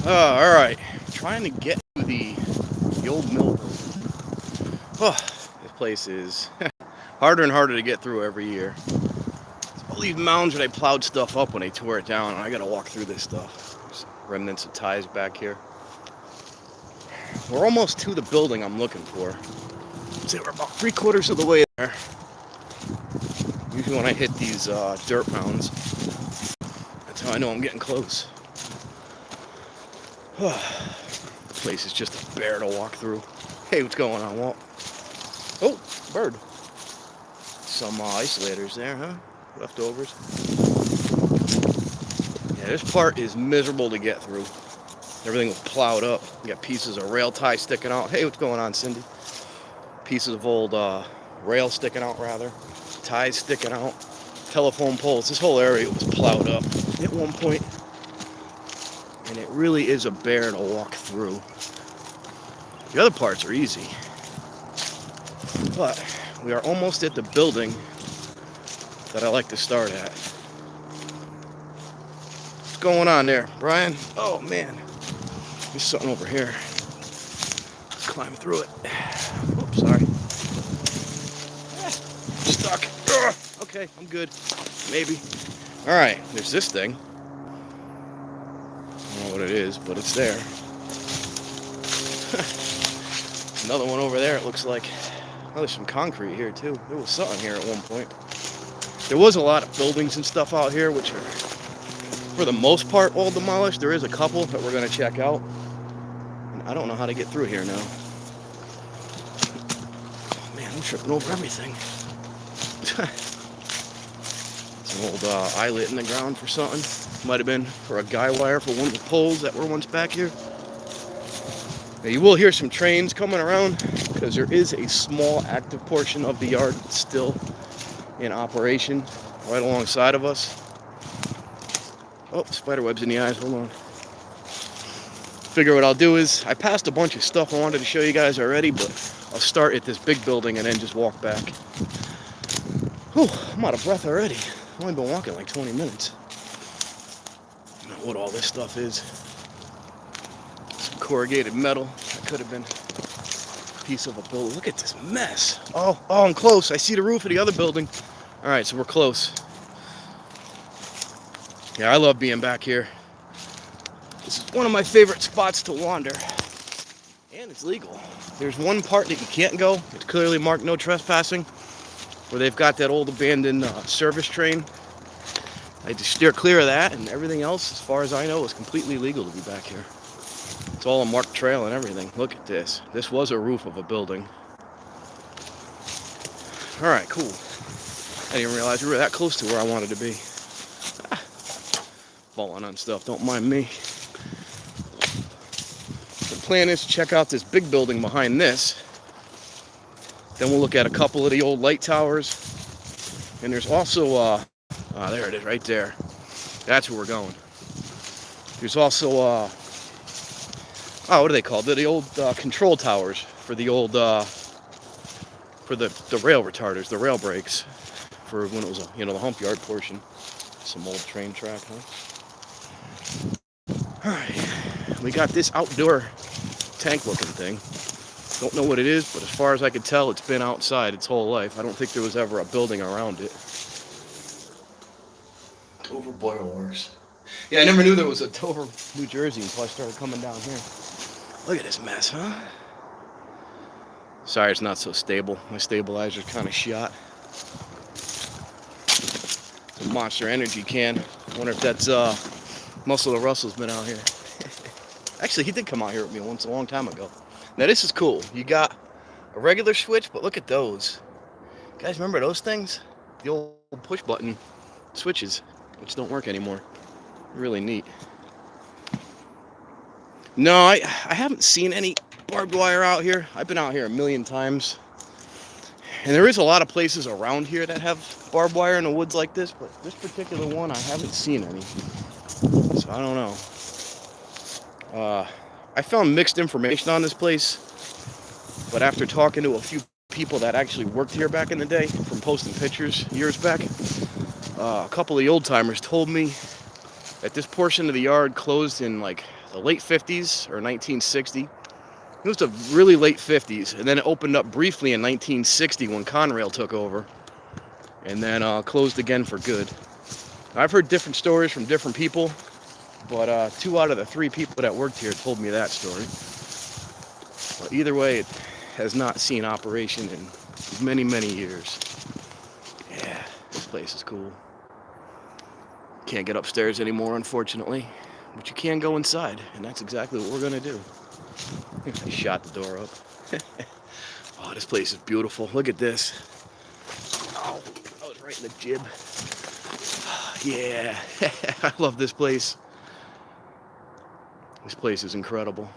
All right. Trying to get to the old mill building. Oh, this place is harder and harder to get through every year. All these mounds that I plowed stuff up when they tore it down, and I gotta walk through this stuff. There's remnants of ties back here. We're almost to the building I'm looking for. So we're about 3/4 of the way there. Usually when I hit these dirt mounds, that's how I know I'm getting close. This place is just a bear to walk through. Hey, what's going on, Walt? Oh, bird. Some isolators there, huh? Leftovers. Yeah, this part is miserable to get through. Everything was plowed up. You got pieces of rail tie sticking out. Hey, what's going on, Cindy? Pieces of old rail sticking out, rather. Ties sticking out. Telephone poles. This whole area was plowed up at one point. And it really is a bear to walk through. The other parts are easy. But we are almost at the building that I like to start at. What's going on there, Brian? Oh, man. There's something over here. Let's climb through it. Oops, sorry. Stuck. Ugh. Okay, I'm good. Maybe. All right, there's this thing. I don't know what it is, but it's there. Another one over there, it looks like. Oh, there's some concrete here, too. There was something here at one point. There was a lot of buildings and stuff out here, which are, for the most part, all demolished. There is a couple that we're going to check out. And I don't know how to get through here now. Oh, man, I'm tripping over everything. It's an old eyelet in the ground for something. Might have been for a guy wire for one of the poles that were once back here. Now, you will hear some trains coming around because there is a small active portion of the yard still in operation right alongside of us. Oh, spider webs in the eyes. Hold on. Figure what I'll do is I passed a bunch of stuff I wanted to show you guys already, but I'll start at this big building and then just walk back. Whew, I'm out of breath already. I've only been walking like 20 minutes. I don't know what all this stuff is. Some corrugated metal. That could have been a piece of a building. Look at this mess. Oh, I'm close. I see the roof of the other building. All right, so we're close. Yeah, I love being back here. This is one of my favorite spots to wander. And it's legal. There's one part that you can't go. It's clearly marked no trespassing, where they've got that old abandoned service train. I had to steer clear of that, and everything else, as far as I know, is completely legal to be back here. It's all a marked trail and everything. Look at this. This was a roof of a building. All right, cool. I didn't realize we were that close to where I wanted to be. Falling on stuff, don't mind me. The plan is to check out this big building behind this. Then we'll look at a couple of the old light towers. And there's also, there it is right there. That's where we're going. There's also, what are they called? They're the old control towers for the old, for the rail retarders, the rail brakes. For when it was, the hump yard portion. Some old train track, huh? Alright, we got this outdoor tank looking thing. Don't know what it is, but as far as I can tell, it's been outside its whole life. I don't think there was ever a building around it. Dover Boil Works. Yeah, I never knew there was a Dover, New Jersey until I started coming down here. Look at this mess, huh? Sorry, it's not so stable. My stabilizer's kind of shot. It's a Monster Energy can. I wonder if that's Muscle the Russell's been out here. Actually, he did come out here with me once a long time ago. Now this is cool. You got a regular switch, but look at those. You guys remember those things? The old push button switches, which don't work anymore. Really neat. No, I haven't seen any barbed wire out here. I've been out here a million times. And there is a lot of places around here that have barbed wire in the woods like this, but this particular one, I haven't seen any. So I don't know. I found mixed information on this place, but after talking to a few people that actually worked here back in the day, from posting pictures years back, a couple of the old timers told me that this portion of the yard closed in like the late 50s or 1960. It was the really late 50s, and then it opened up briefly in 1960 when Conrail took over, and then closed again for good. I've heard different stories from different people, but 2 out of the 3 people that worked here told me that story. But either way, it has not seen operation in many, many years. Yeah, this place is cool. Can't get upstairs anymore, unfortunately, but you can go inside, and that's exactly what we're gonna do. I shot the door up. Oh, this place is beautiful. Look at this. Oh, I was right in the jib. Yeah, I love this place. This place is incredible.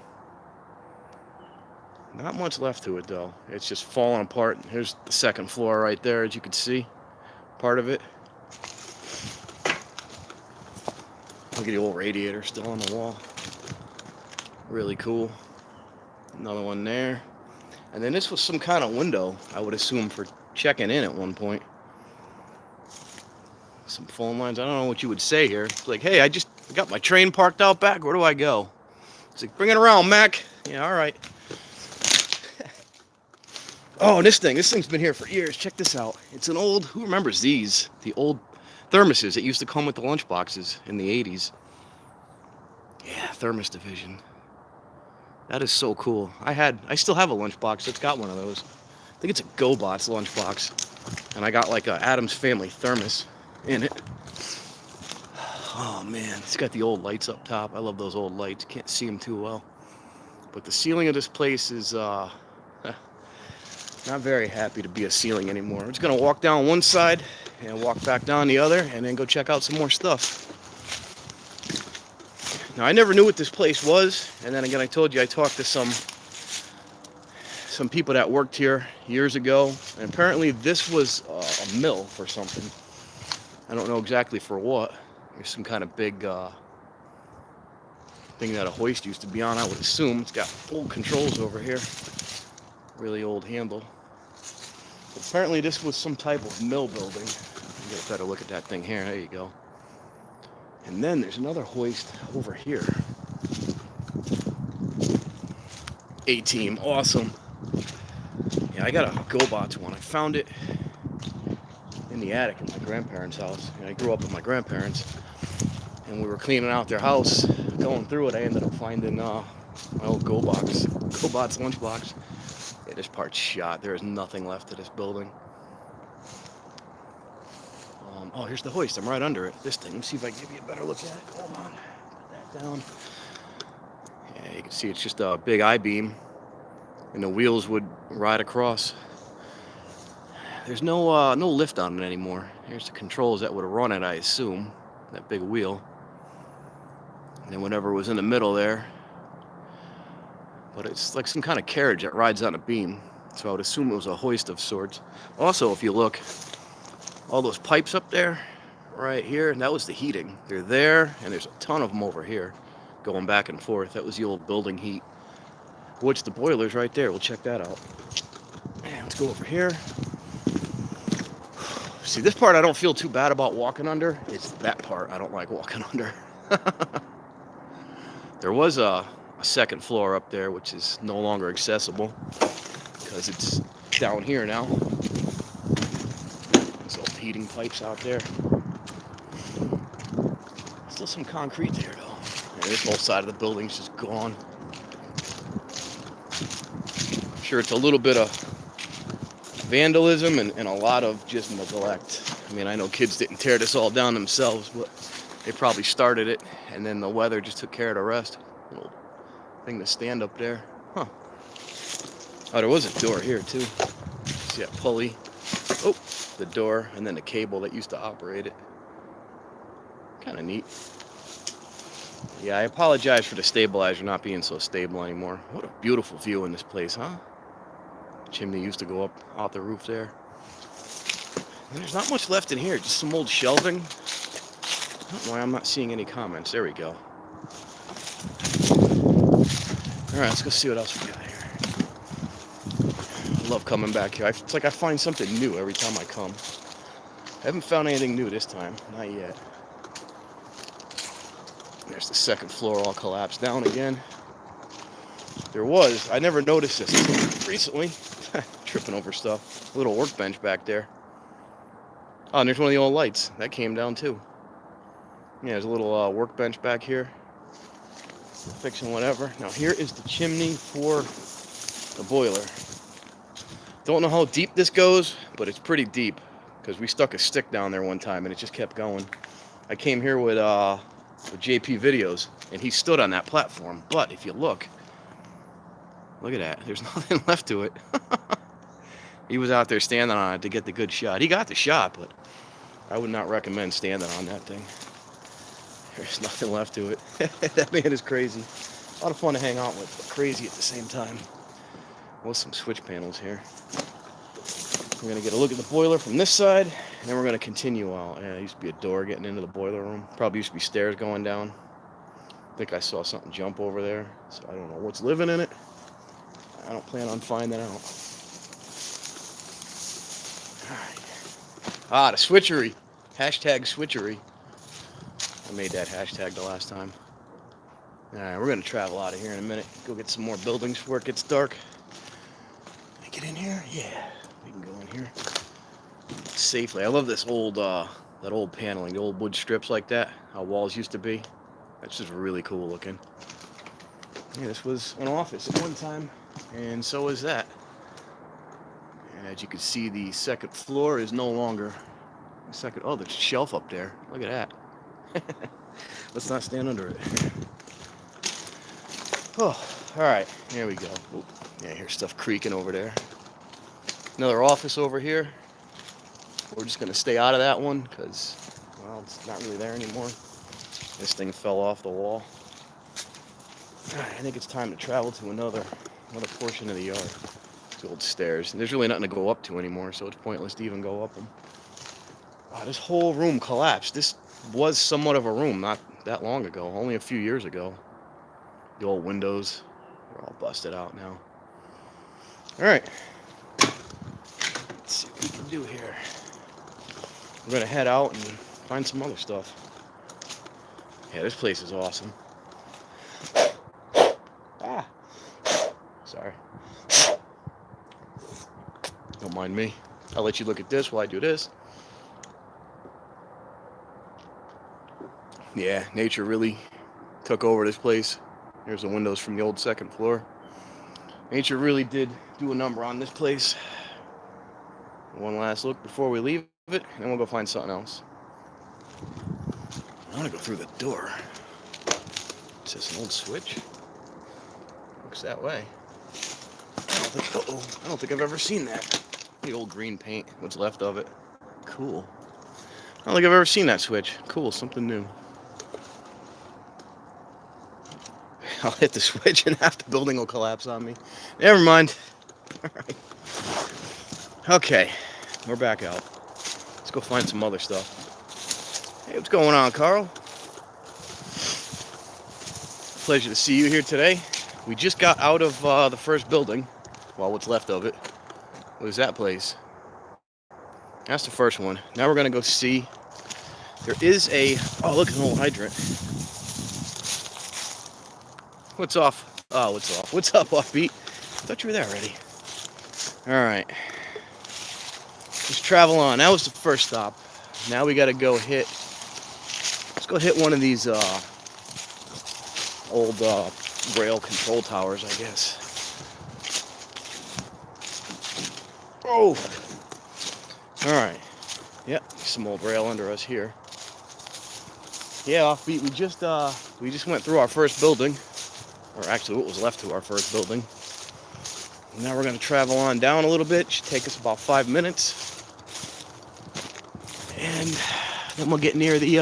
Not much left to it, though. It's just falling apart. Here's the second floor right there, as you can see. Part of it. Look at the old radiator still on the wall. Really cool. Another one there. And then this was some kind of window, I would assume, for checking in at one point. Some phone lines. I don't know what you would say here. It's like, hey, I got my train parked out back. Where do I go? It's like, bring it around, Mac. Yeah, all right. Oh, and this thing's been here for years. Check this out. It's an old, who remembers these? The old thermoses that used to come with the lunch boxes in the 80s. Yeah, thermos division. That is so cool. I still have a lunchbox that's got one of those. I think it's a GoBots lunchbox. And I got like a Addams Family thermos in it. Oh man, it's got the old lights up top. I love those old lights. Can't see them too well. But the ceiling of this place is not very happy to be a ceiling anymore. I'm just gonna walk down one side and walk back down the other and then go check out some more stuff. Now, I never knew what this place was, and then again, I told you I talked to some people that worked here years ago, and apparently this was a mill for something. I don't know exactly for what. There's some kind of big thing that a hoist used to be on, I would assume. It's got old controls over here. Really old handle. But apparently this was some type of mill building. Get a better look at that thing here. There you go. And then there's another hoist over here. A-Team, awesome. Yeah, I got a GoBots one. I found it in the attic in my grandparents' house. And I grew up with my grandparents. And we were cleaning out their house. Going through it, I ended up finding my old GoBots lunchbox. Yeah, this part's shot. There is nothing left of this building. Oh, here's the hoist. I'm right under it. This thing. Let me see if I can give you a better look at it. Hold on. Put that down. Yeah, you can see it's just a big I-beam, and the wheels would ride across. There's no lift on it anymore. Here's the controls that would run it, I assume. That big wheel. And then whatever was in the middle there. But it's like some kind of carriage that rides on a beam. So I would assume it was a hoist of sorts. Also, if you look, all those pipes up there, right here, and that was the heating. They're there, and there's a ton of them over here, going back and forth. That was the old building heat. Which the boiler's right there. We'll check that out. And let's go over here. See, this part I don't feel too bad about walking under. It's that part I don't like walking under. There was a second floor up there, which is no longer accessible because it's down here now. Heating pipes out there. Still some concrete there though. And this whole side of the building's just gone. I'm sure it's a little bit of vandalism and a lot of just neglect. I mean, I know kids didn't tear this all down themselves, but they probably started it, and then the weather just took care of the rest. Little thing to stand up there. Huh. Oh, there was a door here too. See that pulley? Oh, the door, and then the cable that used to operate it. Kind of neat. Yeah, I apologize for the stabilizer not being so stable anymore. What a beautiful view in this place, huh? Chimney used to go up out the roof there. And there's not much left in here, just some old shelving. I don't know why I'm not seeing any comments. There we go. Alright, let's go see what else we got here. I love coming back here. It's like I find something new every time I come. I haven't found anything new this time. Not yet. There's the second floor all collapsed down again. I never noticed this until recently. Tripping over stuff. A little workbench back there. Oh, and there's one of the old lights. That came down too. Yeah, there's a little workbench back here. Fixing whatever. Now here is the chimney for the boiler. Don't know how deep this goes, but it's pretty deep. Because we stuck a stick down there one time and it just kept going. I came here with JP Videos, and he stood on that platform. But if you look at that. There's nothing left to it. He was out there standing on it to get the good shot. He got the shot, but I would not recommend standing on that thing. There's nothing left to it. That man is crazy. A lot of fun to hang out with, but crazy at the same time. With some switch panels here. We're going to get a look at the boiler from this side, and then we're going to continue out. Yeah, there used to be a door getting into the boiler room. Probably used to be stairs going down. I think I saw something jump over there, so I don't know what's living in it. I don't plan on finding out. Alright. Ah, the switchery. Hashtag switchery. I made that hashtag the last time. Alright, we're going to travel out of here in a minute. Go get some more buildings before it gets dark. Can I get in here? Yeah. We can go in here safely. I love this old, that old paneling. The old wood strips like that. How walls used to be. That's just really cool looking. Yeah, this was an office at one time. And so is that. And as you can see, the second floor is no longer the second. Oh, there's a shelf up there. Look at that. Let's not stand under it. Oh, all right. Here we go. Oop. Yeah, here's stuff creaking over there. Another office over here. We're just going to stay out of that one because, well, it's not really there anymore. This thing fell off the wall. All right, I think it's time to travel to another portion of the yard. The old stairs. And there's really nothing to go up to anymore, so it's pointless to even go up them. Wow, this whole room collapsed. This was somewhat of a room not that long ago, only a few years ago. The old windows are all busted out now. All right. Let's see what we can do here. We're going to head out and find some other stuff. Yeah, this place is awesome. Ah. Sorry. Don't mind me. I'll let you look at this while I do this. Yeah, nature really took over this place. Here's the windows from the old second floor. Nature really did do a number on this place. One last look before we leave it, and then we'll go find something else. I want to go through the door. Is this an old switch? Looks that way. I don't think I've ever seen that. The old green paint, what's left of it. Cool. I don't think I've ever seen that switch. Cool, something new. I'll hit the switch and half the building will collapse on me. Never mind. All right. Okay, we're back out. Let's go find some other stuff. Hey, what's going on, Carl? Pleasure to see you here today. We just got out of the first building. Well, what's left of it. What is that place? That's the first one. Now we're going to go see. There is a... Oh, look, an old hydrant. What's off? Oh, what's off? What's up, Offbeat? I thought you were there already. All right. Just travel on. That was the first stop. Now we got to go hit... Let's go hit one of these old rail control towers, I guess. Oh! Alright. Yep, some old rail under us here. Yeah, Offbeat, we just went through our first building. Or actually, what was left to our first building. Now we're going to travel on down a little bit. Should take us about 5 minutes. And then we'll get near the,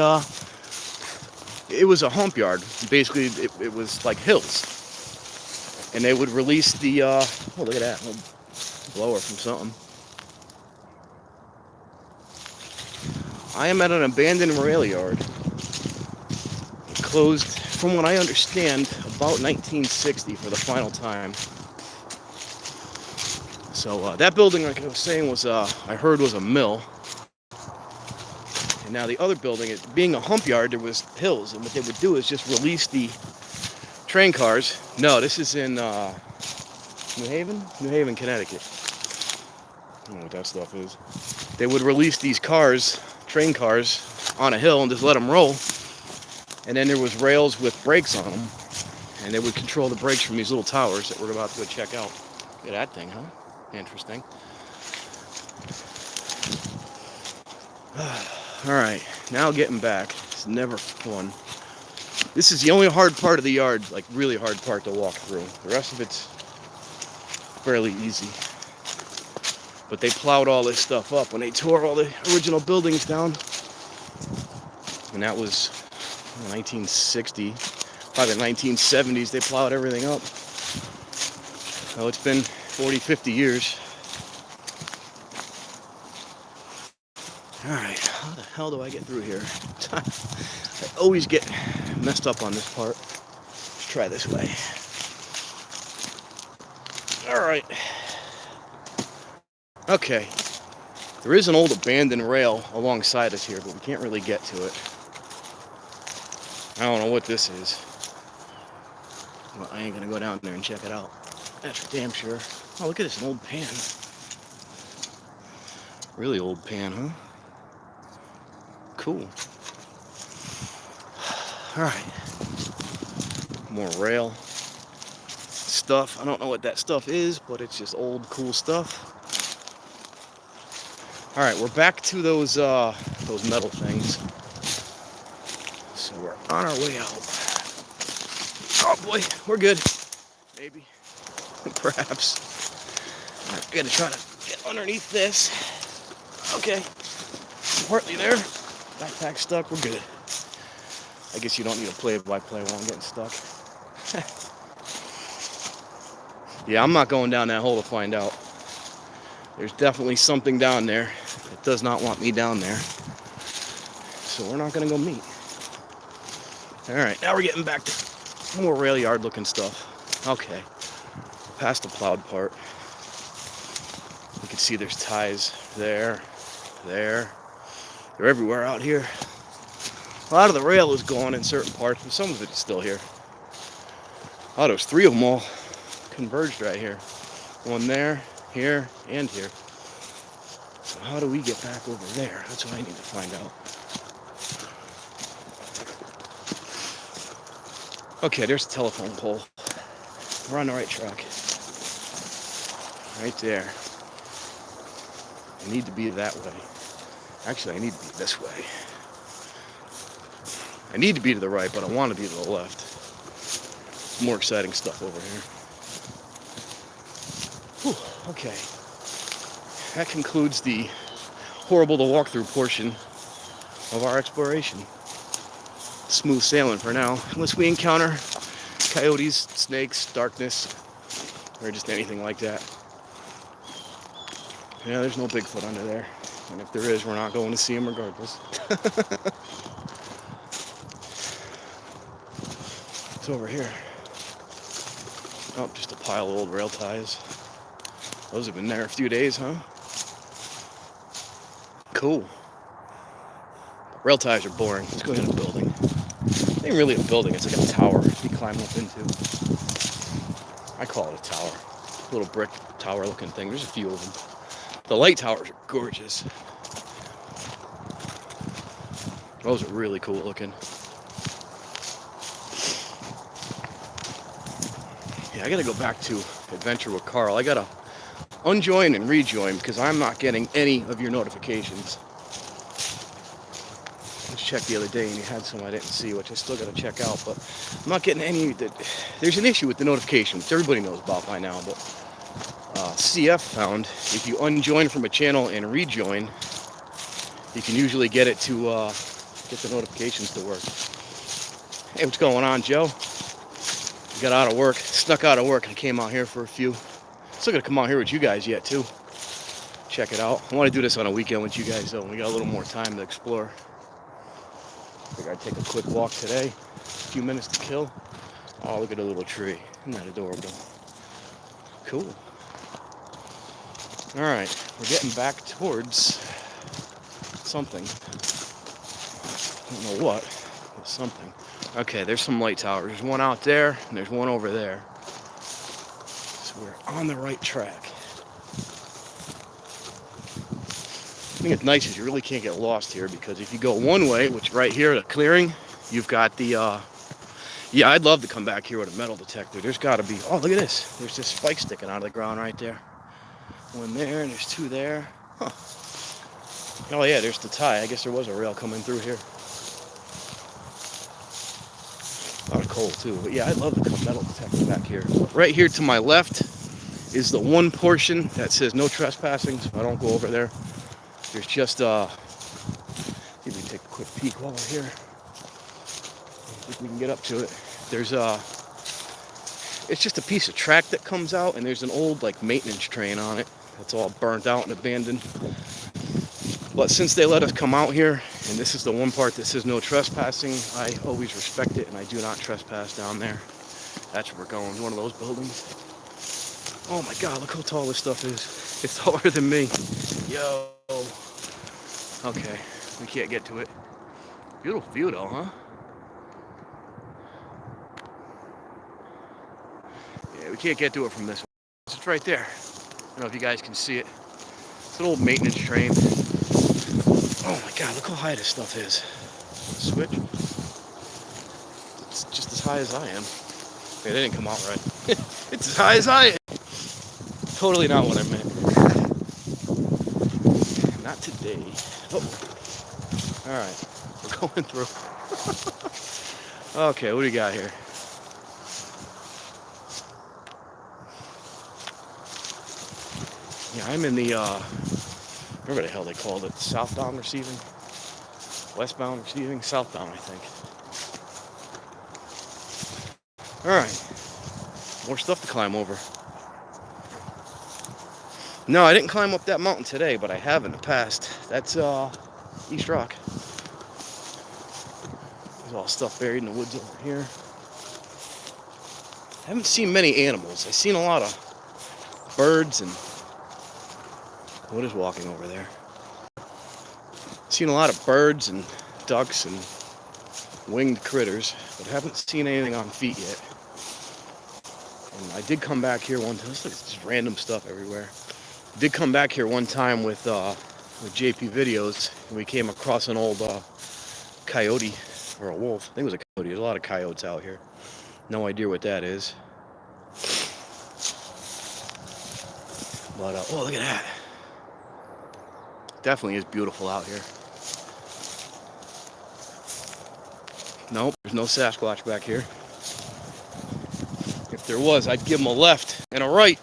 it was a hump yard. Basically, it was like hills. And they would release the, oh, look at that. Blower from something. I am at an abandoned rail yard. It closed, from what I understand, about 1960 for the final time. So that building, like I was saying, was I heard was a mill. And now the other building, is being a hump yard, there was hills, and what they would do is just release the train cars. No, this is in New Haven, Connecticut. I don't know what that stuff is. They would release these cars, train cars, on a hill and just let them roll. And then there was rails with brakes on them, and they would control the brakes from these little towers that we're about to go check out. Look at that thing, huh? Interesting. All right, now getting back. It's never fun. This is the only hard part of the yard, like really hard part to walk through. The rest of it's fairly easy. But they plowed all this stuff up when they tore all the original buildings down. And that was 1960. Probably the 1970s, they plowed everything up. So it's been 40, 50 years. All right, how the hell do I get through here? I always get messed up on this part. Let's try this way. All right. Okay. There is an old abandoned rail alongside us here, but we can't really get to it. I don't know what this is. Well, I ain't gonna go down there and check it out. That's for damn sure. Oh, look at this, an old pan. Really old pan, huh? Cool. All right. More rail stuff. I don't know what that stuff is, but it's just old, cool stuff. All right, we're back to those metal things. So we're on our way out. Oh boy, we're good. Maybe. Perhaps. All right, we gotta try to get underneath this. Okay. Partly there. Backpack stuck, we're good. I guess you don't need a play-by-play while I'm getting stuck. Yeah, I'm not going down that hole to find out. There's definitely something down there that does not want me down there. So we're not gonna go meet. All right, now we're getting back to more rail yard looking stuff. Okay, past the plowed part. You can see there's ties there. They're everywhere out here. A lot of the rail is gone in certain parts, but some of it is still here. Oh, there's 3 of them all converged right here. One there, here, and here. So how do we get back over there? That's what I need to find out. Okay, there's a telephone pole. We're on the right track. Right there. I need to be that way. Actually, I need to be this way. I need to be to the right, but I want to be to the left. More exciting stuff over here. Whew, okay. That concludes the horrible to walk through portion of our exploration. Smooth sailing for now, unless we encounter coyotes, snakes, darkness, or just anything like that. Yeah, there's no Bigfoot under there. And if there is, we're not going to see him regardless. It's over here. Oh, just a pile of old rail ties. Those have been there a few days, huh? Cool. Rail ties are boring. Let's go into the building. It ain't really a building, it's like a tower you climb up into. I call it a tower. A little brick tower looking thing. There's a few of them. The light towers are gorgeous. Those are really cool looking. Yeah, I gotta go back to Adventure with Carl. I gotta unjoin and rejoin because I'm not getting any of your notifications. Let's check the other day and you had some I didn't see, which I still gotta check out, but I'm not getting any. There's an issue with the notification, which everybody knows about by now, but CF found if you unjoin from a channel and rejoin, you can usually get it to get the notifications to work. Hey, what's going on, Joe? I got out of work, snuck out of work, and I came out here for a few. Still gonna come out here with you guys yet too. Check it out. I want to do this on a weekend with you guys though. We got a little more time to explore. I think I'd take a quick walk today. A few minutes to kill. Oh, look at a little tree. Isn't that adorable? Cool. All right, we're getting back towards something. I don't know what. There's something. Okay, there's some light towers. There's one out there, and there's one over there. So we're on the right track. The thing that's nice is you really can't get lost here, because if you go one way, which right here, the clearing, you've got the, yeah, I'd love to come back here with a metal detector. There's got to be, oh, look at this. There's this spike sticking out of the ground right there. One there, and there's two there. Huh. Oh, yeah, there's the tie. I guess there was a rail coming through here. A lot of coal, too. But, yeah, I'd love to come metal detector back here. Right here to my left is the one portion that says no trespassing, so I don't go over there. There's just, maybe take a quick peek while we're here. If we can get up to it. There's it's just a piece of track that comes out, and there's an old like maintenance train on it that's all burnt out and abandoned. But since they let us come out here, and this is the one part that says no trespassing, I always respect it, and I do not trespass down there. That's where we're going, one of those buildings. Oh my God, look how tall this stuff is. It's taller than me. Yo. Okay, we can't get to it. Beautiful view though, huh? Yeah, we can't get to it from this one. It's right there. I don't know if you guys can see it. It's an old maintenance train. Oh my God, look how high this stuff is. Switch. It's just as high as I am. Okay, they didn't come out right. It's as high as I am. Totally not what I meant. Not today. Oh. All right, we're going through. Okay, what do we got here? Yeah, I'm in the, whatever the hell they called it, southbound receiving, westbound receiving, southbound, I think. All right, more stuff to climb over. No, I didn't climb up that mountain today, but I have in the past. That's East Rock. There's all stuff buried in the woods over here. I haven't seen many animals. I've seen a lot of birds and what is walking over there? I've seen a lot of birds and ducks and winged critters, but haven't seen anything on feet yet. And I did come back here one time. It's like just random stuff everywhere. I did come back here one time with JP Videos, and we came across an old coyote or a wolf. I think it was a coyote. There's a lot of coyotes out here. No idea what that is. But oh, look at that. Definitely is beautiful out here. Nope, there's no Sasquatch back here. If there was, I'd give him a left and a right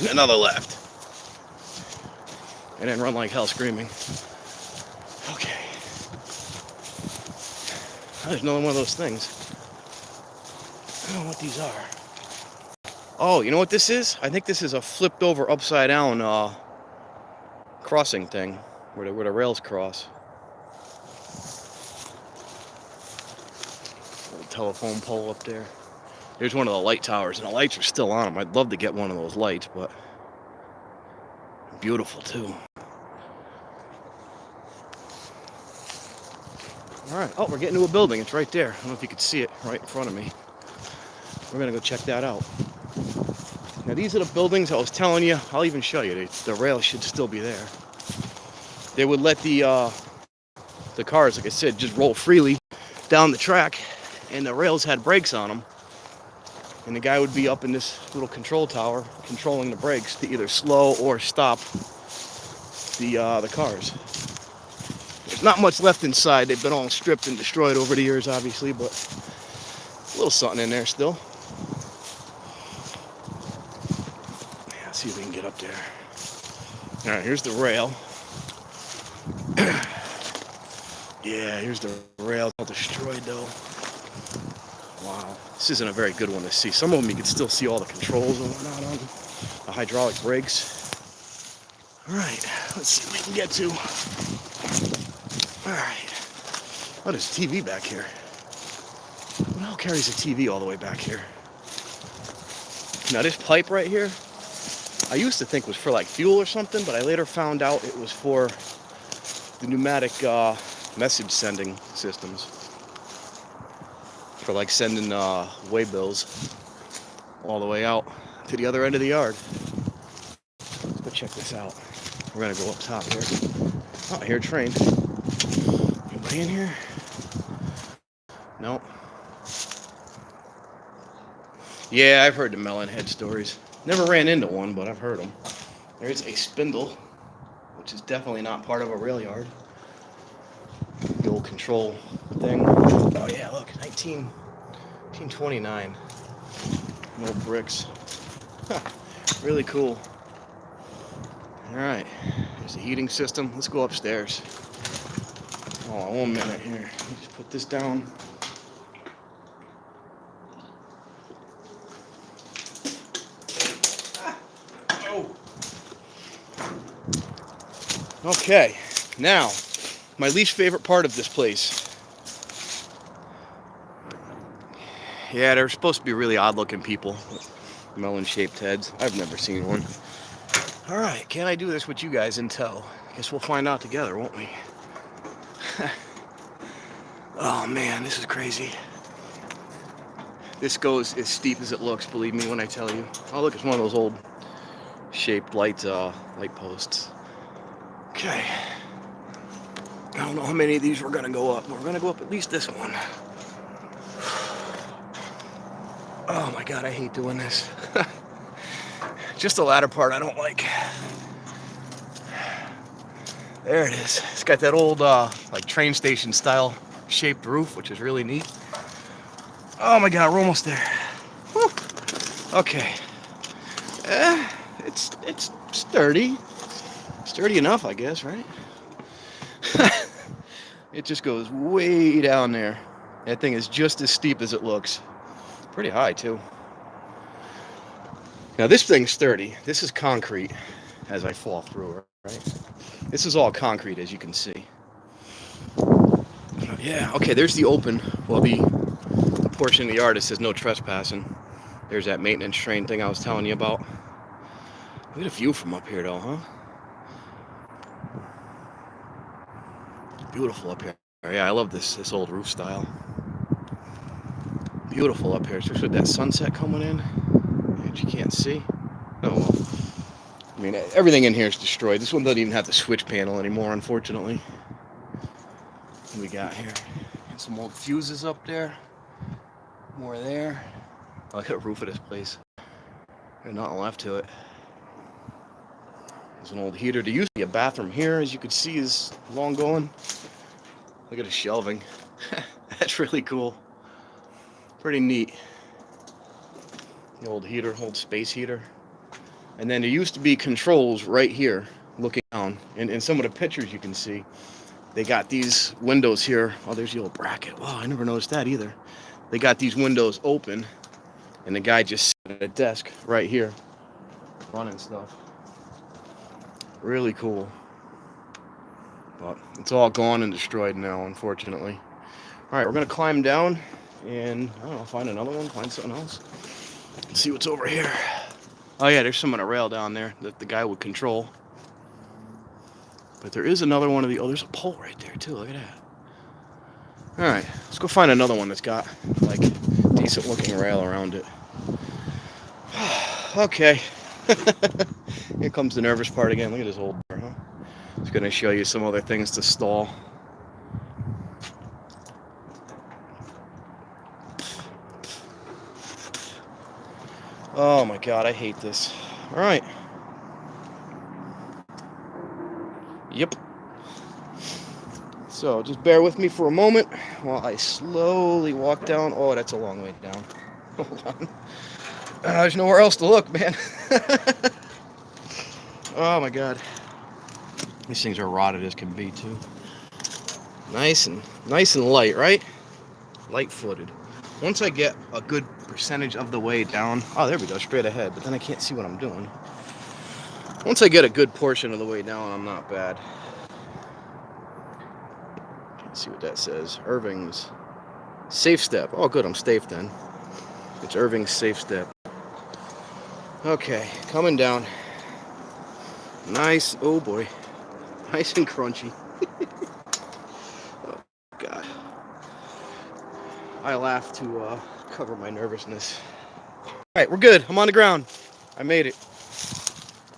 and another left, and then run like hell screaming. Okay. There's another one of those things. I don't know what these are. Oh, you know what this is? I think this is a flipped over upside down crossing thing where the rails cross. Old telephone pole up there. There's one of the light towers, and the lights are still on them. I'd love to get one of those lights, but beautiful too. All right. Oh, we're getting to a building. It's right there. I don't know if you could see it right in front of me. We're gonna go check that out. Now these are the buildings I was telling you. I'll even show you. The rail should still be there. They would let the cars, like I said, just roll freely down the track, and the rails had brakes on them. And the guy would be up in this little control tower controlling the brakes to either slow or stop the cars. There's not much left inside. They've been all stripped and destroyed over the years, obviously, but a little something in there still. Yeah, let's see if we can get up there. All right, here's the rail. Yeah, here's the rail. All destroyed, though. Wow, this isn't a very good one to see. Some of them you can still see all the controls and whatnot on them. The hydraulic brakes. All right, let's see what we can get to. All right. Oh, there's a TV back here. What the hell carries a TV all the way back here? Now this pipe right here, I used to think was for like fuel or something, but I later found out it was for the pneumatic message sending systems for like sending way bills all the way out to the other end of the yard. Let's go check this out. We're gonna go up top here. Oh, I hear a train. Anybody in here? No. Yeah, I've heard the melon head stories. Never ran into one, but I've heard them. There's a spindle, which is definitely not part of a rail yard. The old control thing. Oh yeah, look, 1929. No bricks. Really cool. All right, there's the heating system. Let's go upstairs. Oh, 1 minute here. Let me just put this down. Oh. Okay, now, my least favorite part of this place. Yeah, they're supposed to be really odd-looking people with melon-shaped heads. I've never seen one. All right, can I do this with you guys in tow? Guess we'll find out together, won't we? Oh man, this is crazy. This goes as steep as it looks, believe me when I tell you. Oh look, it's one of those old shaped light posts. Okay. I don't know how many of these we're gonna go up. We're gonna go up at least this one. Oh my god, I hate doing this. Just the latter part I don't like. There it is. It's got that old like train station style shaped roof, which is really neat. Oh my god, we're almost there. Whew. Okay. It's sturdy. Sturdy enough, I guess, right? It just goes way down there. That thing is just as steep as it looks. Pretty high, too. Now, this thing's sturdy. This is concrete as I fall through, right? This is all concrete, as you can see. Yeah, okay, there's the open. Well, the portion of the yard that says no trespassing. There's that maintenance train thing I was telling you about. Look at the view from up here, though, huh? Beautiful up here. Yeah, I love this old roof style. Beautiful up here, especially with that sunset coming in, which you can't see. Oh well. I mean, everything in here is destroyed. This one doesn't even have the switch panel anymore, unfortunately. What we got here? Got some old fuses up there. More there. Oh, look at the roof of this place. There's nothing left to it. There's an old heater. There used to be a bathroom here, as you can see, is long gone. Look at the shelving. That's really cool. Pretty neat. The old heater, old space heater. And then there used to be controls right here, looking down. And in some of the pictures you can see, they got these windows here. Oh, there's the old bracket. Wow, I never noticed that either. They got these windows open, and the guy just sat at a desk right here, running stuff. Really cool. But it's all gone and destroyed now, unfortunately. All right, we're gonna climb down and, I don't know, find another one, find something else. Let's see what's over here. Oh yeah, there's some on a rail down there that the guy would control. But there is another one of the, oh, there's a pole right there too, look at that. All right, let's go find another one that's got like decent looking rail around it. Okay. Here comes the nervous part again. Look at this old bar, huh? It's gonna show you some other things to stall. Oh my god, I hate this. All right. Yep. So just bear with me for a moment while I slowly walk down. Oh, that's a long way down. Hold on. There's nowhere else to look, man. Oh my god. These things are rotted as can be too. Nice and light, right? Light-footed. Once I get a good percentage of the way down, oh, there we go, straight ahead, but then I can't see what I'm doing. Once I get a good portion of the way down, I'm not bad. Can't see what that says. Irving's Safe Step. Oh, good, I'm safe then. It's Irving's Safe Step. Okay, coming down. Nice, oh boy, nice and crunchy. I laugh to cover my nervousness. All right, we're good. I'm on the ground. I made it.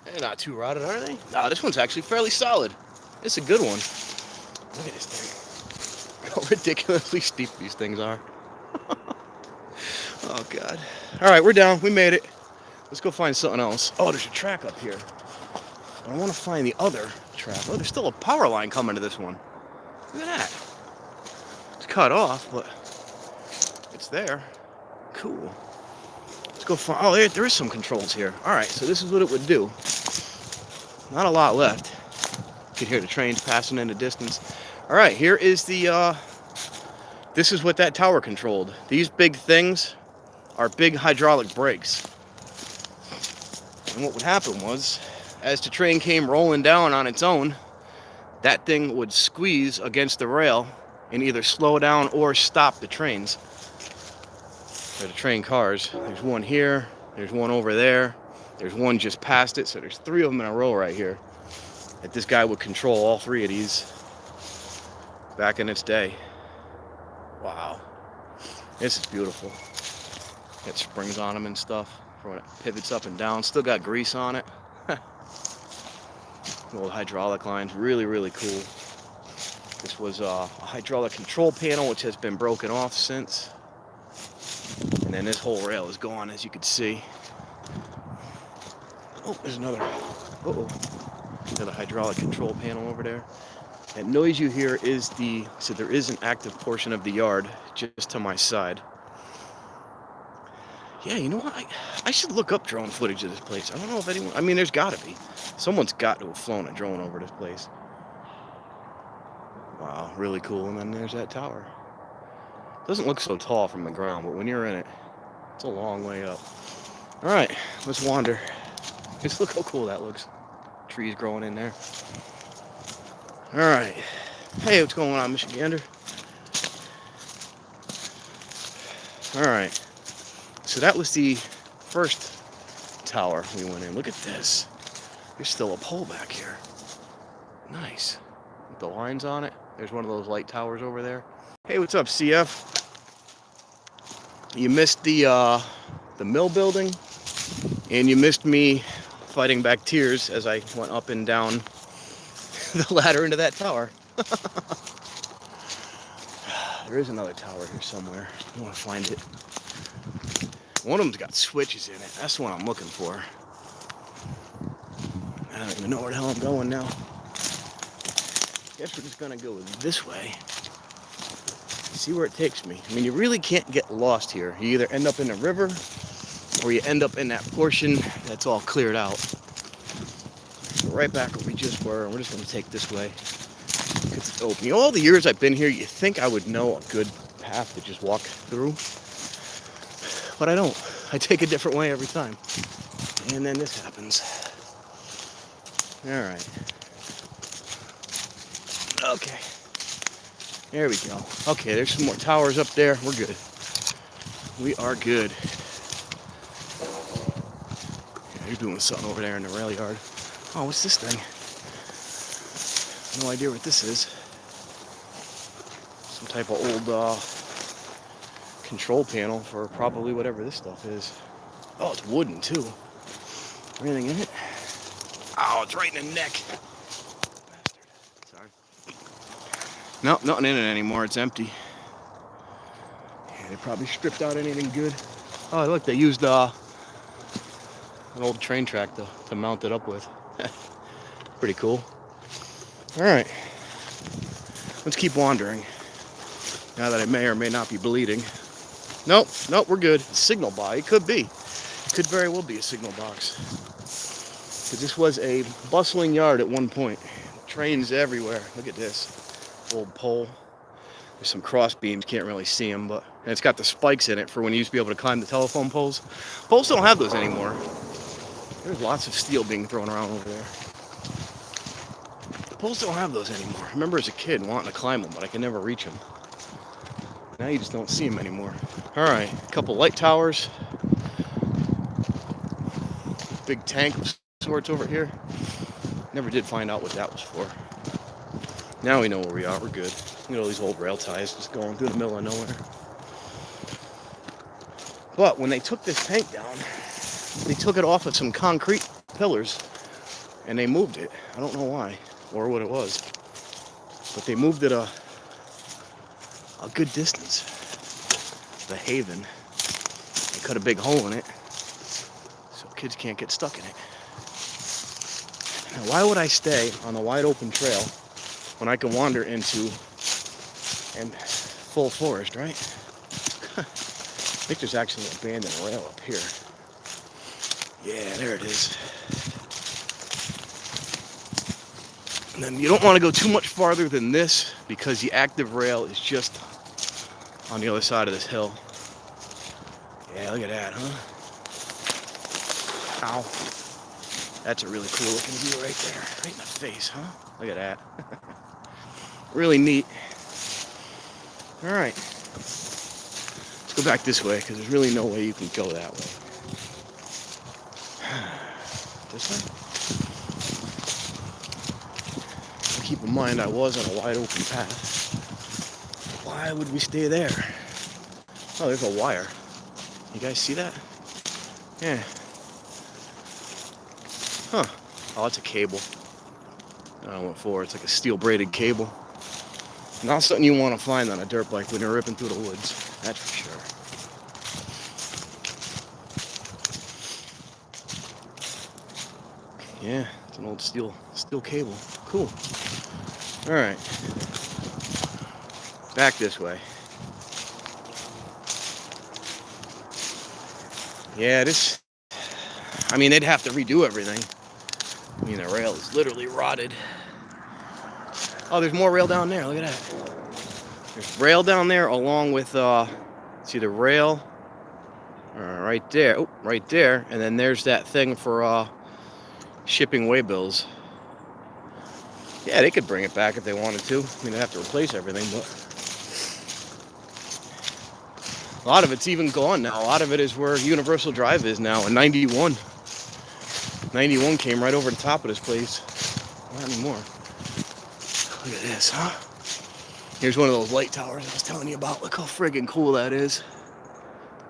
They're not too rotted, are they? Nah, this one's actually fairly solid. It's a good one. Look at this thing. How ridiculously steep these things are. Oh, God. All right, we're down. We made it. Let's go find something else. Oh, there's a track up here. I want to find the other track. Oh, there's still a power line coming to this one. Look at that. It's cut off, but it's there. Cool. Let's go find... Oh, there is some controls here. All right, so this is what it would do. Not a lot left. You can hear the trains passing in the distance. All right, here is the... This is what that tower controlled. These big things are big hydraulic brakes. And what would happen was, as the train came rolling down on its own, that thing would squeeze against the rail and either slow down or stop the trains. Or the train cars. There's one here, there's one over there, there's one just past it, so there's 3 of them in a row right here. That this guy would control all 3 of these back in its day. Wow. This is beautiful. Got springs on them and stuff for when it pivots up and down. Still got grease on it. Old hydraulic lines, really, really cool. This was a hydraulic control panel, which has been broken off since. And then this whole rail is gone, as you can see. Oh, there's another. Uh-oh. Another hydraulic control panel over there. That noise you hear is so there is an active portion of the yard just to my side. Yeah, you know what? I should look up drone footage of this place. I don't know if anyone... I mean, there's got to be. Someone's got to have flown a drone over this place. Wow, really cool. And then there's that tower. Doesn't look so tall from the ground, but when you're in it, it's a long way up. All right, let's wander. Just look how cool that looks. Trees growing in there. All right. Hey, what's going on, Michigander? All right. So that was the first tower we went in. Look at this. There's still a pole back here. Nice. With the lines on it. There's one of those light towers over there. Hey, what's up, CF? You missed the mill building, and you missed me fighting back tears as I went up and down the ladder into that tower. There is another tower here somewhere. I want to find it. One of them's got switches in it. That's the one I'm looking for. I don't even know where the hell I'm going now. Guess we're just gonna go this way. See where it takes me. I mean, you really can't get lost here. You either end up in a river, or you end up in that portion that's all cleared out. So right back where we just were, and we're just gonna take this way. It's open. You know, all the years I've been here, you think I would know a good path to just walk through. But I don't. I take a different way every time. And then this happens. All right. Okay. There we go. Okay, there's some more towers up there. We're good. We are good. Yeah, they're doing something over there in the rail yard. Oh, what's this thing? No idea what this is. Some type of old control panel for probably whatever this stuff is. Oh, it's wooden too. Anything in it? Oh, it's right in the neck. Bastard. Sorry. Nope, nothing in it anymore. It's empty. Yeah, they probably stripped out anything good. Oh, look, they used an old train track to mount it up with. Pretty cool. All right. Let's keep wandering. Now that I may or may not be bleeding. Nope, we're good. Signal box. It could be. It could very well be a signal box. Because this was a bustling yard at one point. Trains everywhere. Look at this. Old pole. There's some cross beams. Can't really see them, but and it's got the spikes in it for when you used to be able to climb the telephone poles. Poles don't have those anymore. There's lots of steel being thrown around over there. Poles don't have those anymore. I remember as a kid wanting to climb them, but I could never reach them. Now you just don't see them anymore. All right, a couple light towers. Big tank of sorts over here. Never did find out what that was for. Now we know where we are. We're good. Look at all these old rail ties just going through the middle of nowhere. But when they took this tank down, they took it off of some concrete pillars and they moved it. I don't know why or what it was, but they moved it a good distance. The haven. They cut a big hole in it so kids can't get stuck in it. Now, why would I stay on the wide open trail when I can wander into and full forest, right? I think there's actually an abandoned rail up here. Yeah, there it is. And then you don't want to go too much farther than this because the active rail is just on the other side of this hill. Yeah, look at that, huh? Ow. That's a really cool looking view right there. Right in the face, huh? Look at that. Really neat. All right. Let's go back this way because there's really no way you can go that way. This way? Keep in mind I was on a wide open path. Why would we stay there? Oh, there's a wire. You guys see that? Yeah. Huh. Oh, it's a cable. I went for it's like a steel braided cable. Not something you want to find on a dirt bike when you're ripping through the woods. That's for sure. Yeah, it's an old steel cable. Cool. All right. Back this way. Yeah, I mean, they'd have to redo everything. I mean, the rail is literally rotted. Oh, there's more rail down there. Look at that. There's rail down there along with, see the rail right there. Oh, right there. And then there's that thing for shipping waybills. Yeah, they could bring it back if they wanted to. I mean, they'd have to replace everything, but a lot of it's even gone now. A lot of it is where Universal Drive is now, in 91. 91 came right over the top of this place. Not anymore. Look at this, huh? Here's one of those light towers I was telling you about. Look how friggin' cool that is.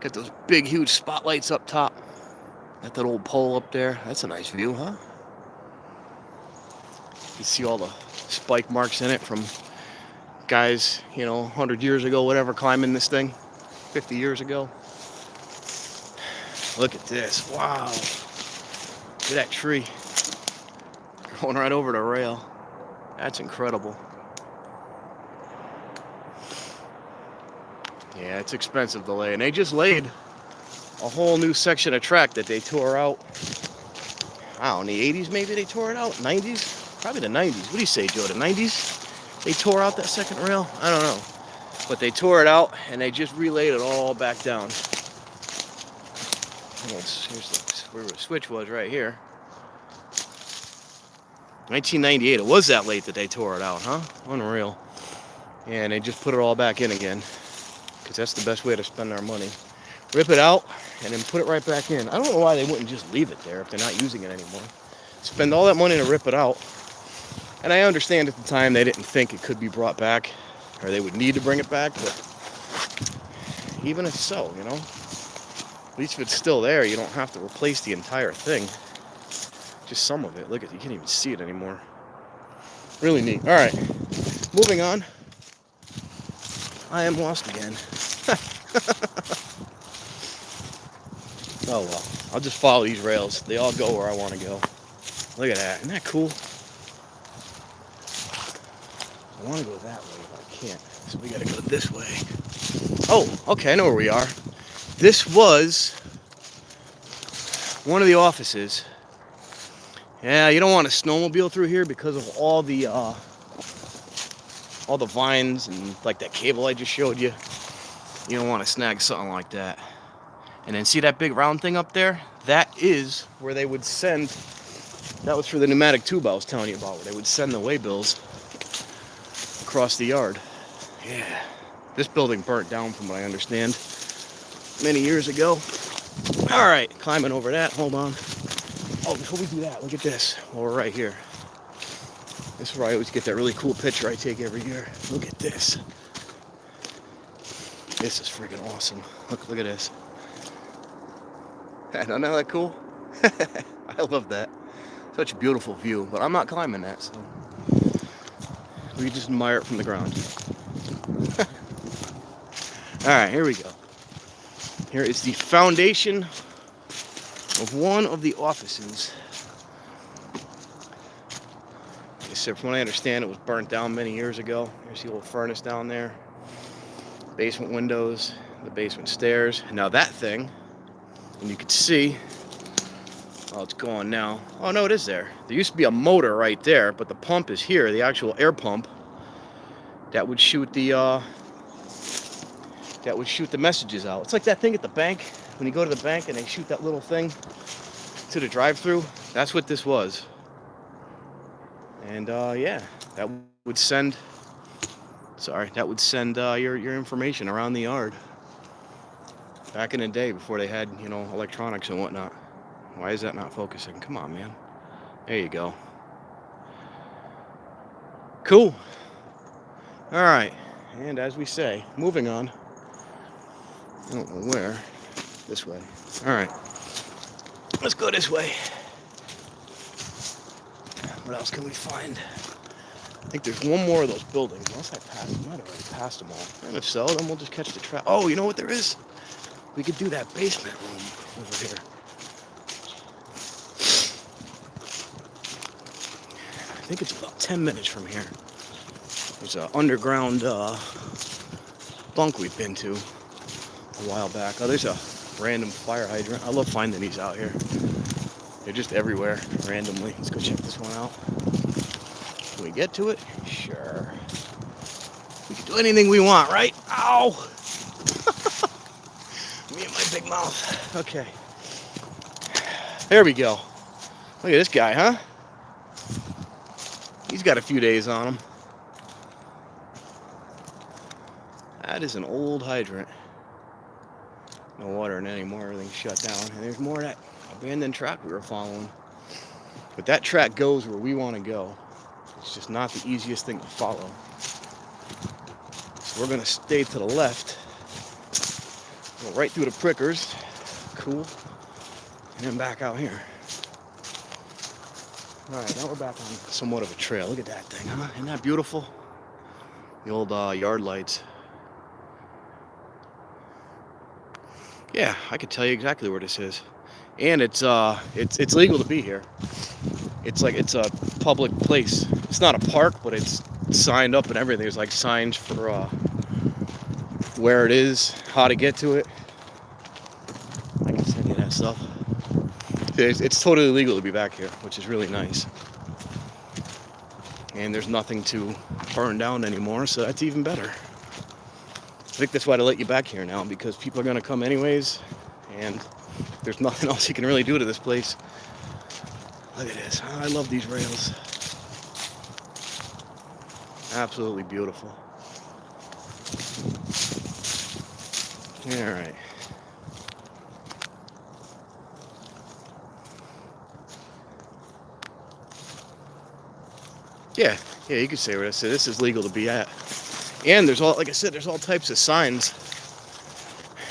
Got those big, huge spotlights up top. Got that old pole up there. That's a nice view, huh? You can see all the spike marks in it from guys, 100 years ago, whatever, climbing this thing. 50 years ago. Look at this. Wow. Look at that tree. Going right over the rail. That's incredible. Yeah, it's expensive to lay. And they just laid a whole new section of track that they tore out. Wow, in the 80s maybe they tore it out? 90s? Probably the 90s. What do you say, Joe? The 90s? They tore out that second rail? I don't know. But they tore it out and they just relayed it all back down. Here's where the switch was right here. 1998. It was that late that they tore it out, huh? Unreal. And they just put it all back in again. Because that's the best way to spend our money. Rip it out and then put it right back in. I don't know why they wouldn't just leave it there if they're not using it anymore. Spend all that money to rip it out. And I understand at the time they didn't think it could be brought back, or they would need to bring it back, but even if so, at least if it's still there, you don't have to replace the entire thing. Just some of it. Look at, you can't even see it anymore. Really neat. All right, moving on. I am lost again. Oh well, I'll just follow these rails. They all go where I want to go. Look at that. Isn't that cool? I want to go that way, but I can't. So we got to go this way. Oh, okay, I know where we are. This was one of the offices. Yeah, you don't want to snowmobile through here because of all the vines and like that cable I just showed you. You don't want to snag something like that. And then see that big round thing up there? That is where they would send, that was for the pneumatic tube I was telling you about, where they would send the waybills across the yard. Yeah. This building burnt down from what I understand many years ago. All right, climbing over that, hold on. Oh, before we do that, look at this. Well, we're right here. This is where I always get that really cool picture I take every year. Look at this. This is freaking awesome. Look at this. Isn't that cool? I love that. Such a beautiful view, but I'm not climbing that, so we just admire it from the ground. All right, here we go. Here is the foundation of one of the offices. Except from what I understand, it was burnt down many years ago. There's the old furnace down there. Basement windows, the basement stairs. Now that thing, and you can see, oh, it's gone now. Oh no, it is there. There used to be a motor right there, but the pump is here, the actual air pump that would shoot the messages out. It's like that thing at the bank when you go to the bank and they shoot that little thing to the drive-through. That's what this was. And yeah, that would send your information around the yard. Back in the day, before they had, electronics and whatnot. Why is that not focusing? Come on, man. There you go. Cool. All right. And as we say, moving on. I don't know where. This way. All right. Let's go this way. What else can we find? I think there's one more of those buildings. Unless I might have already passed them all. And if so, then we'll just catch the trap. Oh, you know what there is? We could do that basement room over here. I think it's about 10 minutes from here. There's an underground bunk we've been to a while back. Oh, there's a random fire hydrant. I love finding these out here. They're just everywhere, randomly. Let's go check this one out. Can we get to it? Sure. We can do anything we want, right? Ow! Me and my big mouth. Okay. There we go. Look at this guy, huh? He's got a few days on him. That is an old hydrant. No water in it anymore. Everything's shut down. And there's more of that abandoned track we were following. But that track goes where we want to go. It's just not the easiest thing to follow. So we're going to stay to the left. Go right through the prickers. Cool. And then back out here. Alright, now we're back on somewhat of a trail. Look at that thing, huh? Isn't that beautiful? The old yard lights. Yeah, I could tell you exactly where this is. And it's legal to be here. It's a public place. It's not a park, but it's signed up and everything. There's like signs for where it is, how to get to it. I can send you that stuff. It's totally legal to be back here, which is really nice. And there's nothing to burn down anymore, so that's even better. I think that's why they let you back here now, because people are going to come anyways, and there's nothing else you can really do to this place. Look at this. I love these rails. Absolutely beautiful. All right. Yeah, you could say what I said. This is legal to be at. And there's like I said, there's all types of signs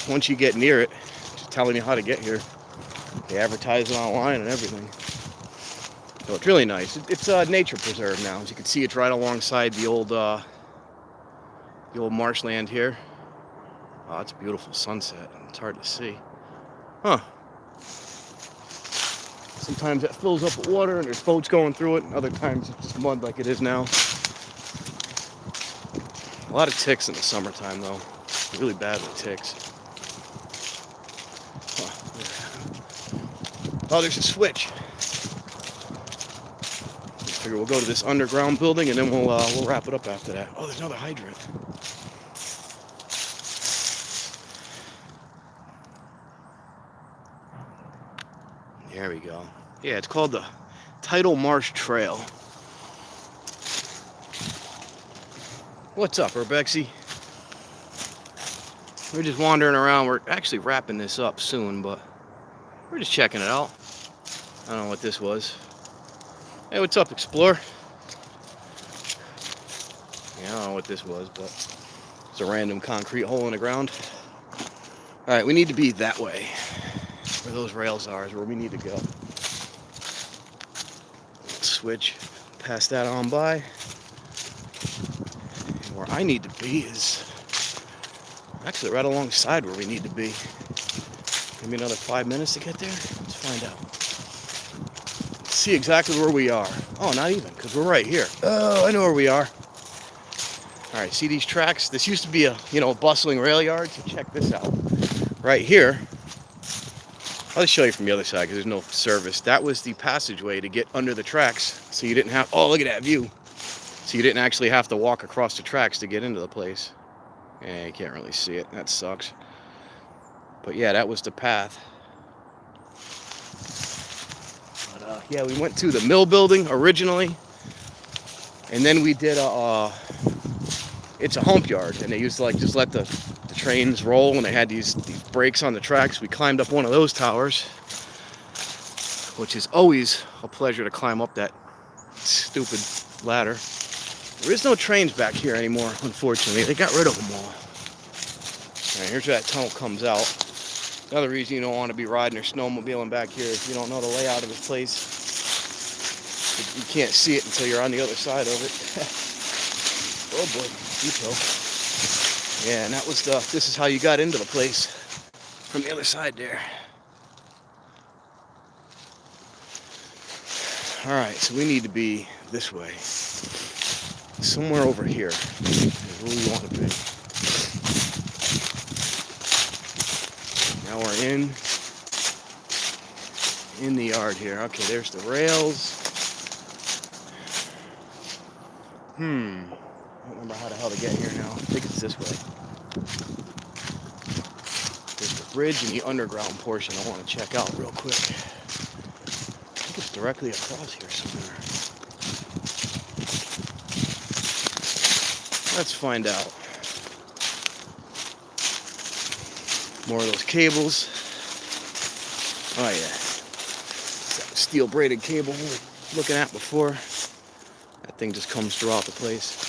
once you get near it, just telling you how to get here. They advertise it online and everything. So it's really nice. It's a nature preserve now. As you can see, it's right alongside the old marshland here. Oh, it's a beautiful sunset. It's hard to see. Huh. Sometimes that fills up with water and there's boats going through it, and other times it's just mud like it is now. A lot of ticks in the summertime though. Really bad with ticks. Oh, there's a switch. I figure we'll go to this underground building and then we'll wrap it up after that. Oh, there's another hydrant. There we go. Yeah, it's called the Tidal Marsh Trail. What's up, Urbexy? We're just wandering around. We're actually wrapping this up soon, but we're just checking it out. I don't know what this was. Hey, what's up, Explorer? Yeah, I don't know what this was, but it's a random concrete hole in the ground. Alright, we need to be that way. where those rails are is where we need to go. Switch, pass that on by. And where I need to be is actually right alongside where we need to be. Maybe another 5 minutes to get there. Let's find out. Let's see exactly where we are. Oh, not even, because we're right here. Oh, I know where we are. All right, see these tracks? This used to be a, bustling rail yard. So check this out. Right here, I'll just show you from the other side because there's no service. That was the passageway to get under the tracks, so you didn't have. Oh, look at that view. So you didn't actually have to walk across the tracks to get into the place. Yeah, you can't really see it. That sucks. But yeah, that was the path. But yeah, we went to the mill building originally, and then we did it's a hump yard, and they used to just let the trains roll, and they had these brakes on the tracks. We climbed up one of those towers, which is always a pleasure to climb up that stupid ladder. There is no trains back here anymore, unfortunately. They got rid of them all. All right, here's where that tunnel comes out. Another reason you don't want to be riding or snowmobiling back here is you don't know the layout of this place. You can't see it until you're on the other side of it. Oh boy, detail. Yeah, and this is how you got into the place from the other side there. All right, so we need to be this way. Somewhere over here is where we want to be. Now we're in the yard here. Okay, there's the rails. I don't remember how the hell to get here now. I think it's this way. There's the bridge and the underground portion I want to check out real quick. I think it's directly across here somewhere. Let's find out. More of those cables. Oh yeah. That steel braided cable we were looking at before. That thing just comes throughout the place.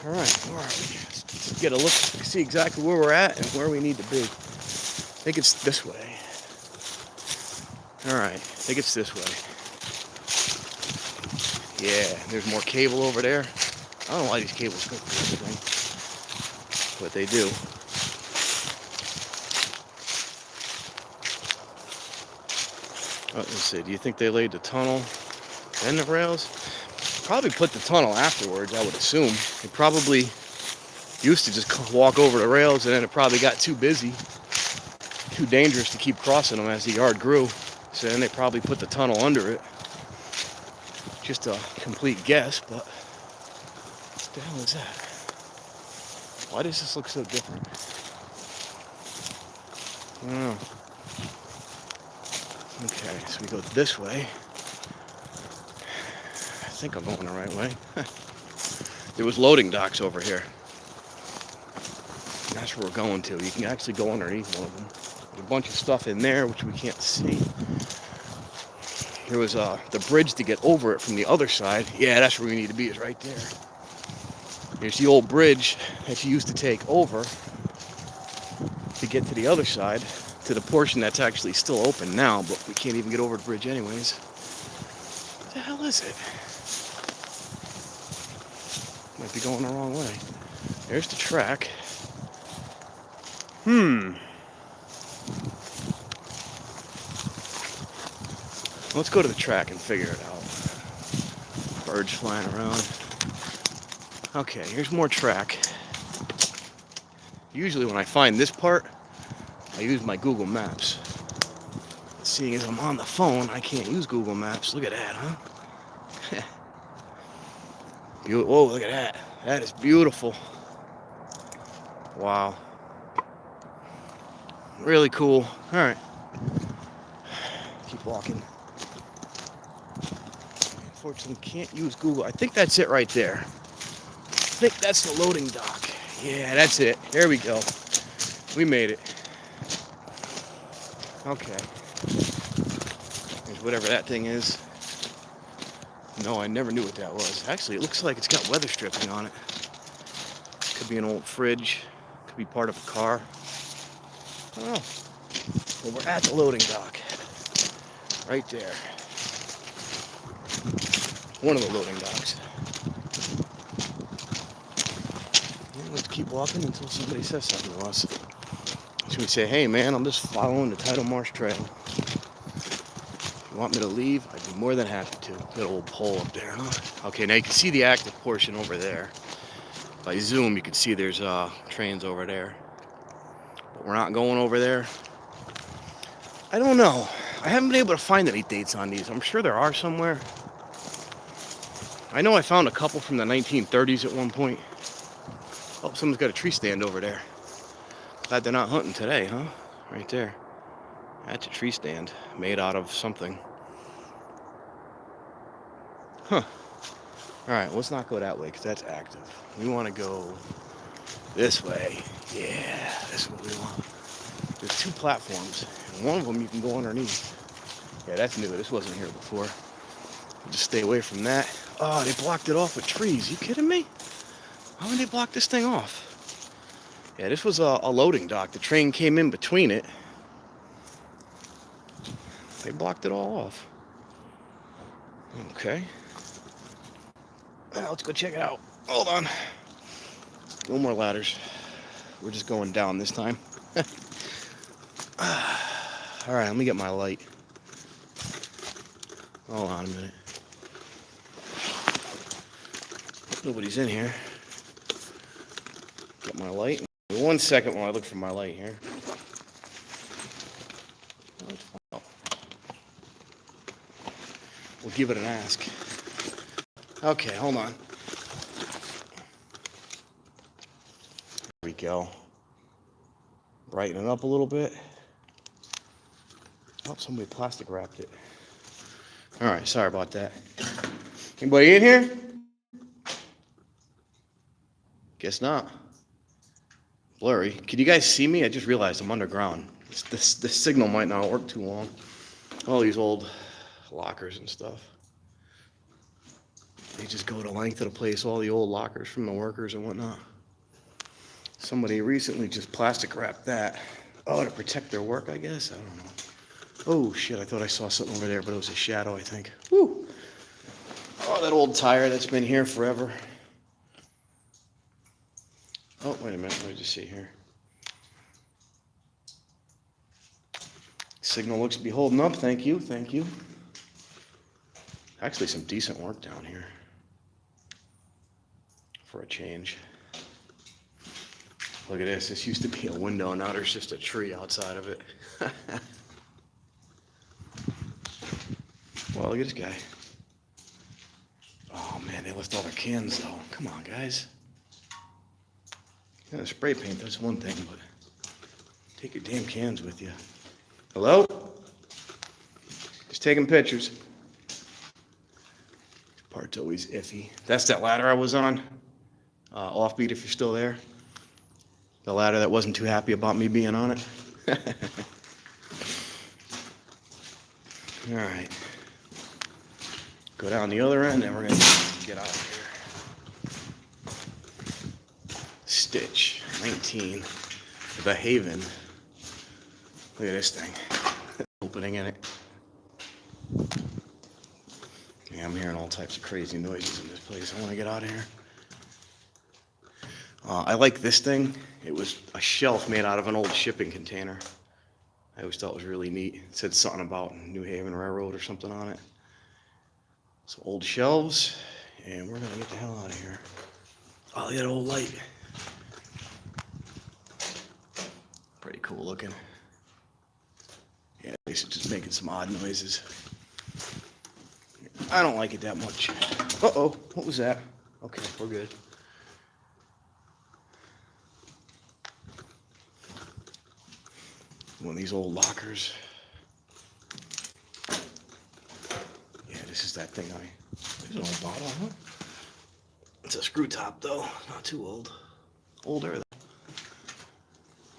All right, where are we? Let's get a look, see exactly where we're at and where we need to be. I think it's this way. All right, I think it's this way. Yeah, there's more cable over there. I don't know why these cables go through this thing, but they do. Let's see, do you think they laid the tunnel and the rails? Probably put the tunnel afterwards, I would assume. They probably used to just walk over the rails, and then it probably got too busy, too dangerous to keep crossing them as the yard grew. So then they probably put the tunnel under it. Just a complete guess, but what the hell is that? Why does this look so different? I don't know. Okay, so we go this way. I think I'm going the right way. There was loading docks over here. And that's where we're going to. You can actually go underneath one of them. There's a bunch of stuff in there which we can't see. There was the bridge to get over it from the other side. Yeah, that's where we need to be, is right there. There's the old bridge that you used to take over to get to the other side, to the portion that's actually still open now, but we can't even get over the bridge anyways. What the hell is it? Might be going the wrong way. There's the track. Let's go to the track and figure it out. Birds flying around. Okay, here's more track. Usually when I find this part, I use my Google Maps. Seeing as I'm on the phone, I can't use Google Maps. Look at that, huh? Whoa, look at that. That is beautiful. Wow. Really cool. All right. Keep walking. Unfortunately, can't use Google. I think that's it right there. I think that's the loading dock. Yeah, that's it. There we go. We made it. Okay. There's whatever that thing is. No, I never knew what that was. Actually, it looks like it's got weather stripping on it. Could be an old fridge. Could be part of a car. I don't know. So we're at the loading dock. Right there. One of the loading docks. And let's keep walking until somebody says something to us. So we say, hey man, I'm just following the Tidal Marsh Trail. If you want me to leave, I'd be more than happy to. That old pole up there, huh? Okay, now you can see the active portion over there. If I zoom, you can see there's trains over there. But we're not going over there. I don't know. I haven't been able to find any dates on these. I'm sure there are somewhere. I know I found a couple from the 1930s at one point. Oh, someone's got a tree stand over there. Glad they're not hunting today, huh? Right there. That's a tree stand made out of something. Huh. Alright, let's not go that way because that's active. We want to go this way. Yeah, that's what we want. There's two platforms, and one of them you can go underneath. Yeah, that's new. This wasn't here before. Just stay away from that. Oh, they blocked it off with trees. You kidding me? How would they block this thing off? Yeah, this was a loading dock. The train came in between it. They blocked it all off. Okay. Well, let's go check it out. Hold on. No more ladders. We're just going down this time. Alright, let me get my light. Hold on a minute. Nobody's in here. Get my light. 1 second while I look for my light here. We'll give it an ask. Okay, hold on. There we go. Brighten it up a little bit. Oh, somebody plastic wrapped it. All right, sorry about that. Anybody in here? Guess not. Blurry. Can you guys see me? I just realized I'm underground. This signal might not work too long. All these old lockers and stuff. They just go to length to place all the old lockers from the workers and whatnot. Somebody recently just plastic wrapped that. Oh, to protect their work, I guess? I don't know. Oh, shit, I thought I saw something over there, but it was a shadow, I think. Woo! Oh, that old tire that's been here forever. Oh, wait a minute, let me just see here. Signal looks to be holding up, thank you, thank you. Actually, some decent work down here. For a change. Look at this, this used to be a window, now there's just a tree outside of it. Well, look at this guy. Oh man, they left all their cans though. Come on, guys. Yeah, spray paint, that's one thing, but take your damn cans with you. Hello? Just taking pictures. This part's always iffy. That's that ladder I was on. Offbeat if you're still there. The ladder that wasn't too happy about me being on it. All right. Go down the other end and we're going to get out of here. Stitch, 19. The Haven. Look at this thing. Opening in it. Yeah, I'm hearing all types of crazy noises in this place. I want to get out of here. I like this thing. It was a shelf made out of an old shipping container. I always thought it was really neat. It said something about New Haven Railroad or something on it. Some old shelves, and we're gonna get the hell out of here. Oh, look at that old light. Pretty cool looking. Yeah, at least it's just making some odd noises. I don't like it that much. Uh-oh, what was that? Okay, we're good. One of these old lockers. Yeah, this is that thing there's an old bottle, huh? It's a screw top though, not too old. Older though.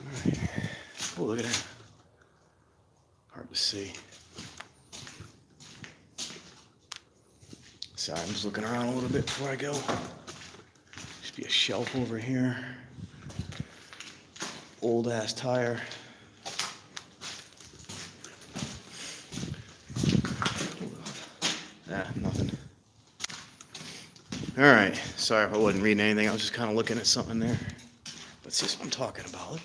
Alright. Oh, look at that. Hard to see. Sorry, I'm just looking around a little bit before I go. Used to be a shelf over here. Old ass tire. nothing. All right, sorry if I wasn't reading anything. I was just kind of looking at something there. But see what I'm talking about. Look,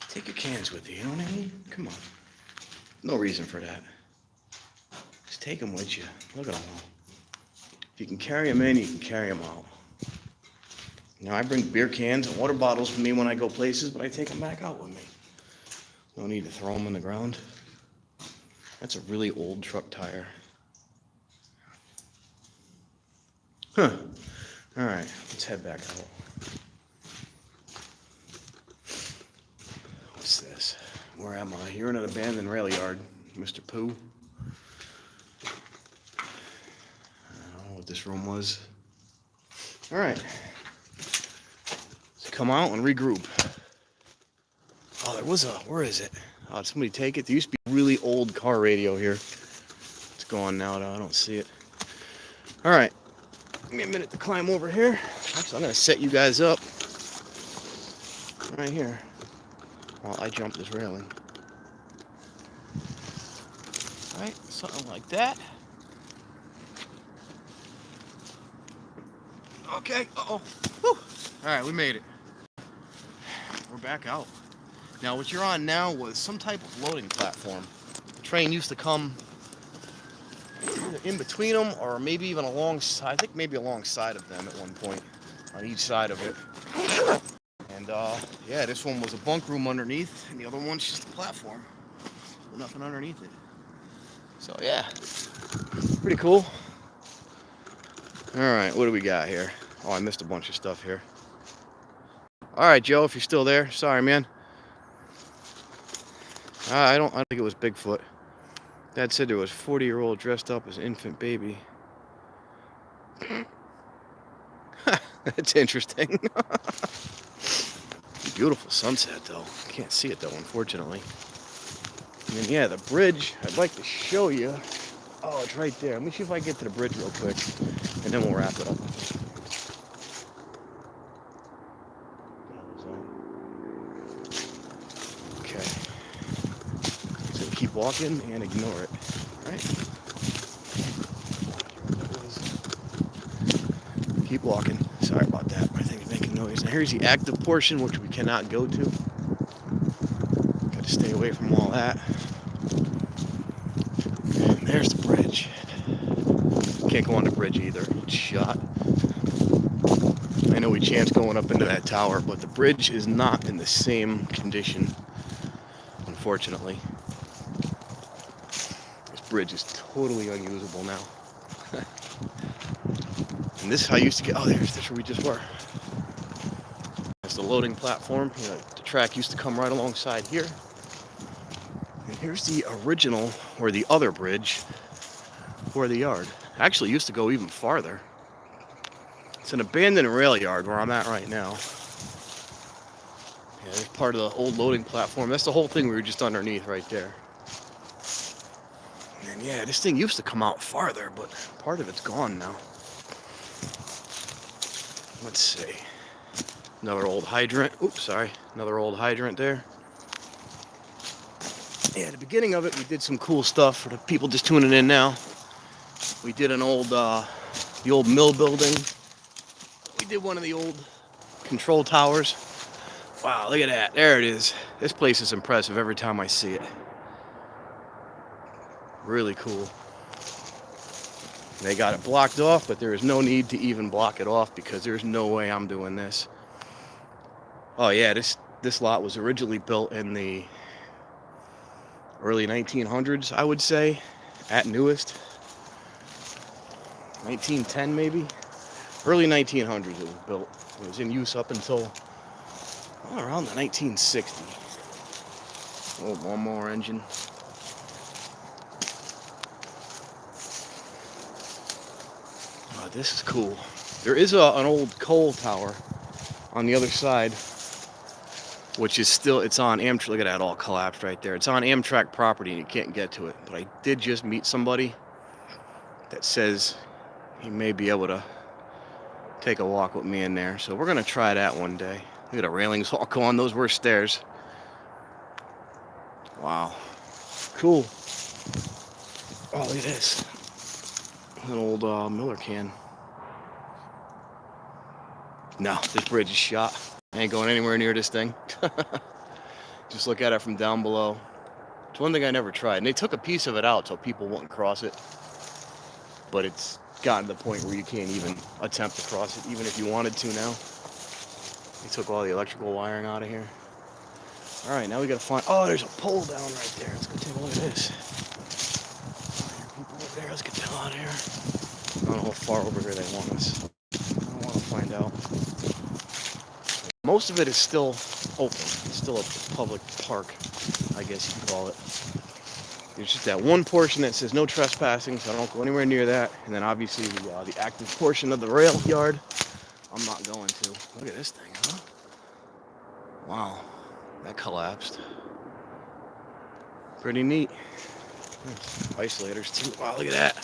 take your cans with you, you know what I mean? Come on. No reason for that. Just take them with you. Look at them all. If you can carry them in, you can carry them out. Now, I bring beer cans and water bottles with me when I go places, but I take them back out with me. No need to throw them on the ground. That's a really old truck tire. Huh. All right, let's head back out. What's this? Where am I? You're in an abandoned rail yard, Mr. Pooh. I don't know what this room was. All right. Let's come out and regroup. Oh, there was where is it? Oh, did somebody take it? There used to be a really old car radio here. It's gone now, though. I don't see it. All right. Give me a minute to climb over here. Actually, I'm going to set you guys up right here while I jump this railing. All right, something like that. Okay. Uh-oh. Whew. All right, we made it. We're back out. Now, what you're on now was some type of loading platform. The train used to come in between them or maybe even alongside, I think maybe alongside of them at one point, on each side of it. And yeah, this one was a bunk room underneath, and the other one's just a platform with nothing underneath it. So yeah, pretty cool. All right, what do we got here? Oh, I missed a bunch of stuff here. All right, Joe, if you're still there, sorry, man. I don't think it was Bigfoot. Dad said there was a 40-year-old dressed up as an infant baby. That's interesting. Beautiful sunset, though. Can't see it, though, unfortunately. And then, yeah, the bridge, I'd like to show you. Oh, it's right there. Let me see if I can get to the bridge real quick, and then we'll wrap it up. Okay. So keep walking and ignore it. All right? Keep walking. Sorry about that. My thing is making noise. Now here's the active portion, which we cannot go to. Got to stay away from all that. And there's the bridge. Can't go on the bridge either. It's shot. I know we chanced going up into that tower, but the bridge is not in the same condition, unfortunately. This bridge is totally unusable now. And this is how I used to get, oh, that's where we just were. That's the loading platform. You know, the track used to come right alongside here. And here's the original, or the other bridge, for the yard. Actually, it used to go even farther. It's an abandoned rail yard where I'm at right now. Yeah, there's part of the old loading platform. That's the whole thing we were just underneath right there. And yeah, this thing used to come out farther, but part of it's gone now. Let's see. Another old hydrant. Oops, sorry. Another old hydrant there. Yeah, at the beginning of it, we did some cool stuff for the people just tuning in now. We did an old, the old mill building. We did one of the old control towers. Wow, look at that. There it is. This place is impressive every time I see it. Really cool. They got it blocked off, but there is no need to even block it off because there's no way I'm doing this. Oh yeah, this lot was originally built in the early 1900s, I would say, at newest. 1910 maybe? Early 1900s it was built. It was in use up until around the 1960s. Oh, one more engine. Oh, this is cool. There is an old coal tower on the other side, which is still, it's on Amtrak. Look at that, all collapsed right there. It's on Amtrak property and you can't get to it. But I did just meet somebody that says he may be able to take a walk with me in there. So we're going to try that one day. Look at the railings all gone. Those were stairs. Wow. Cool. Oh, look at this. An old Miller can. No, this bridge is shot. I ain't going anywhere near this thing. Just look at it from down below. It's one thing I never tried. And they took a piece of it out so people wouldn't cross it. But it's gotten to the point where you can't even attempt to cross it, even if you wanted to now. They took all the electrical wiring out of here. All right, now we gotta find, oh, there's a pole down right there. Let's go take a look at this. People over there, let's get the hell out of here. I don't know how far over here they want us. I don't want to find out. Most of it is still open. It's still a public park, I guess you could call it. There's just that one portion that says no trespassing, so I don't go anywhere near that. And then obviously the active portion of the rail yard, I'm not going to. Look at this thing, huh? Wow, that collapsed. Pretty neat. Isolators too. Wow, look at that.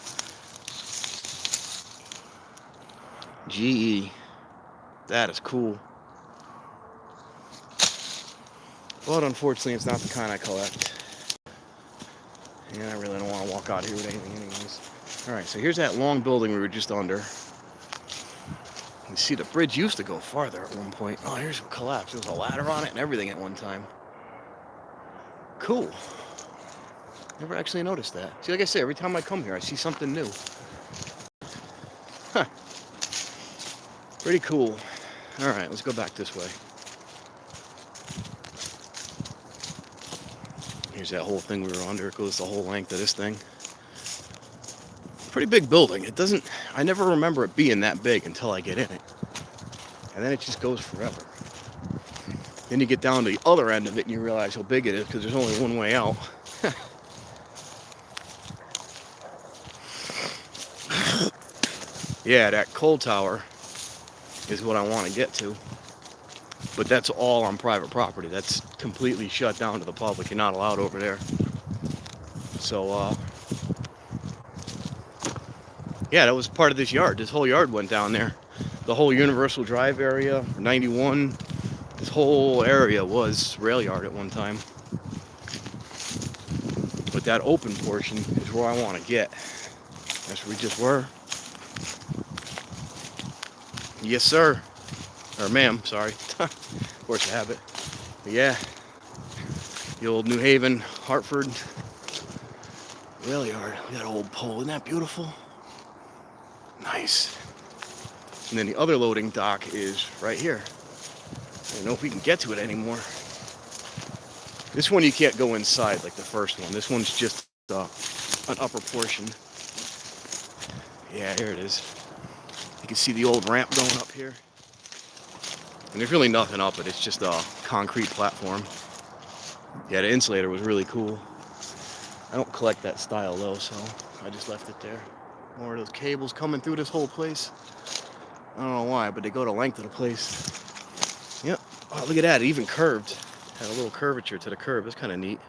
GE. That is cool. But unfortunately, it's not the kind I collect. And I really don't want to walk out here with anything anyways. Alright, so here's that long building we were just under. You see the bridge used to go farther at one point. Oh, here's some collapse. There was a ladder on it and everything at one time. Cool. Never actually noticed that. See, like I say, every time I come here, I see something new. Huh. Pretty cool. Alright, let's go back this way. Here's that whole thing we were under. It goes the whole length of this thing. Pretty big building. It doesn't, I never remember it being that big until I get in it. And then it just goes forever. Then you get down to the other end of it and you realize how big it is because there's only one way out. Yeah, that coal tower is what I want to get to. But that's all on private property. That's completely shut down to the public. You're not allowed over there. So, yeah, that was part of this yard. This whole yard went down there. The whole Universal Drive area, 91, this whole area was rail yard at one time. But that open portion is where I want to get. That's where we just were. Yes, sir. Or ma'am, sorry. Of course I have it. But yeah, the old New Haven, Hartford rail yard. That old pole, isn't that beautiful? Nice. And then the other loading dock is right here. I don't know if we can get to it anymore. This one you can't go inside like the first one. This one's just an upper portion. Yeah, here it is. You can see the old ramp going up here. And there's really nothing up it. It's just a concrete platform. Yeah, the insulator was really cool. I don't collect that style though, so I just left it there. More of those cables coming through this whole place. I don't know why, but they go the length of the place. Yep. Oh, look at that. It even curved. Had a little curvature to the curb. That's kind of neat.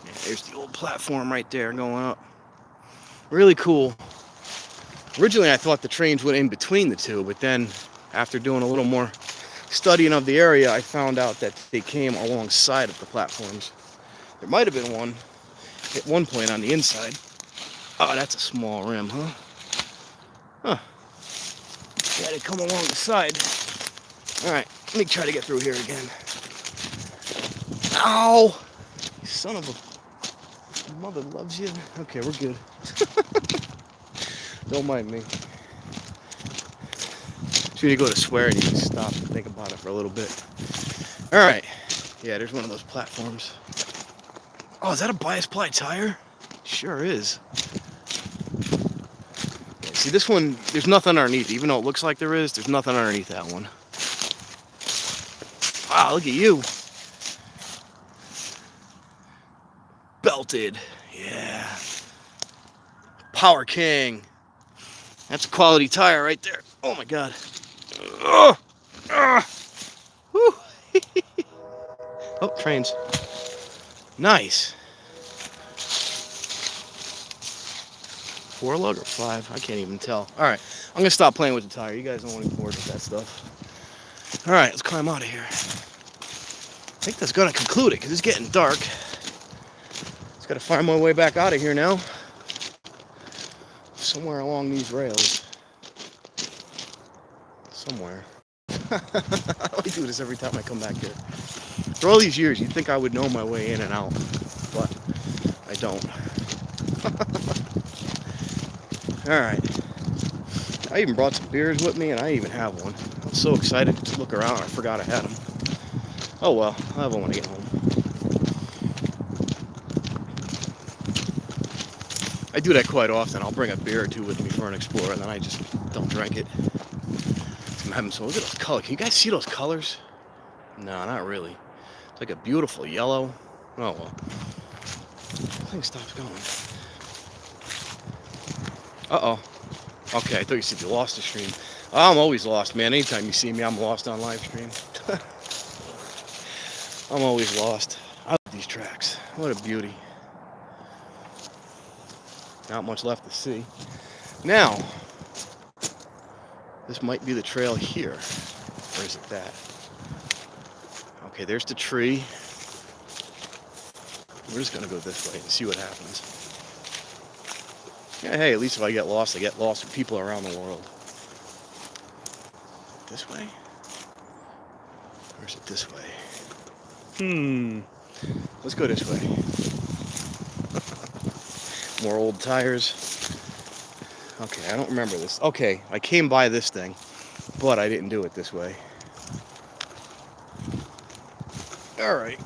Yeah, there's the old platform right there going up. Really cool. Originally, I thought the trains went in between the two, but then after doing a little more studying of the area, I found out that they came alongside of the platforms. There might have been one at one point on the inside. Oh, that's a small rim, huh? Huh. Yeah, they come along the side. All right, let me try to get through here again. Ow! You son of a... Your mother loves you. Okay, we're good. Don't mind me. So you go to swear and you can stop and think about it for a little bit. All right. Yeah, there's one of those platforms. Oh, is that a bias ply tire? Sure is. Yeah, see, this one, there's nothing underneath. Even though it looks like there is, there's nothing underneath that one. Wow, look at you. Belted. Yeah. Power King. That's a quality tire right there. Oh my God. Whew. Oh, trains. Nice. 4 lug or 5? I can't even tell. All right, I'm gonna stop playing with the tire. You guys don't want to be bored with that stuff. All right, let's climb out of here. I think that's gonna conclude it because it's getting dark. Just gotta find my way back out of here now. somewhere along these rails. Somewhere. I only do this every time I come back here. For all these years, you'd think I would know my way in and out, but I don't. Alright. I even brought some beers with me, and I even have one. I was so excited to look around, I forgot I had them. Oh well, I'll have one when I get home. I do that quite often. I'll bring a beer or two with me for an explorer, and then I just don't drink it. I'm having some. Look at those colors. Can you guys see those colors? No, not really. It's like a beautiful yellow. Oh well. The thing stops going. Uh-oh. Okay, I thought you said you lost the stream. I'm always lost, man. Anytime you see me, I'm lost on live stream. I'm always lost. I love these tracks. What a beauty. Not much left to see. Now, this might be the trail here. Or is it that? Okay, there's the tree. We're just going to go this way and see what happens. Yeah, hey, at least if I get lost with people around the world. This way? Or is it this way? Let's go this way. More old tires. Okay, I don't remember this. Okay, I came by this thing, but I didn't do it this way. All right.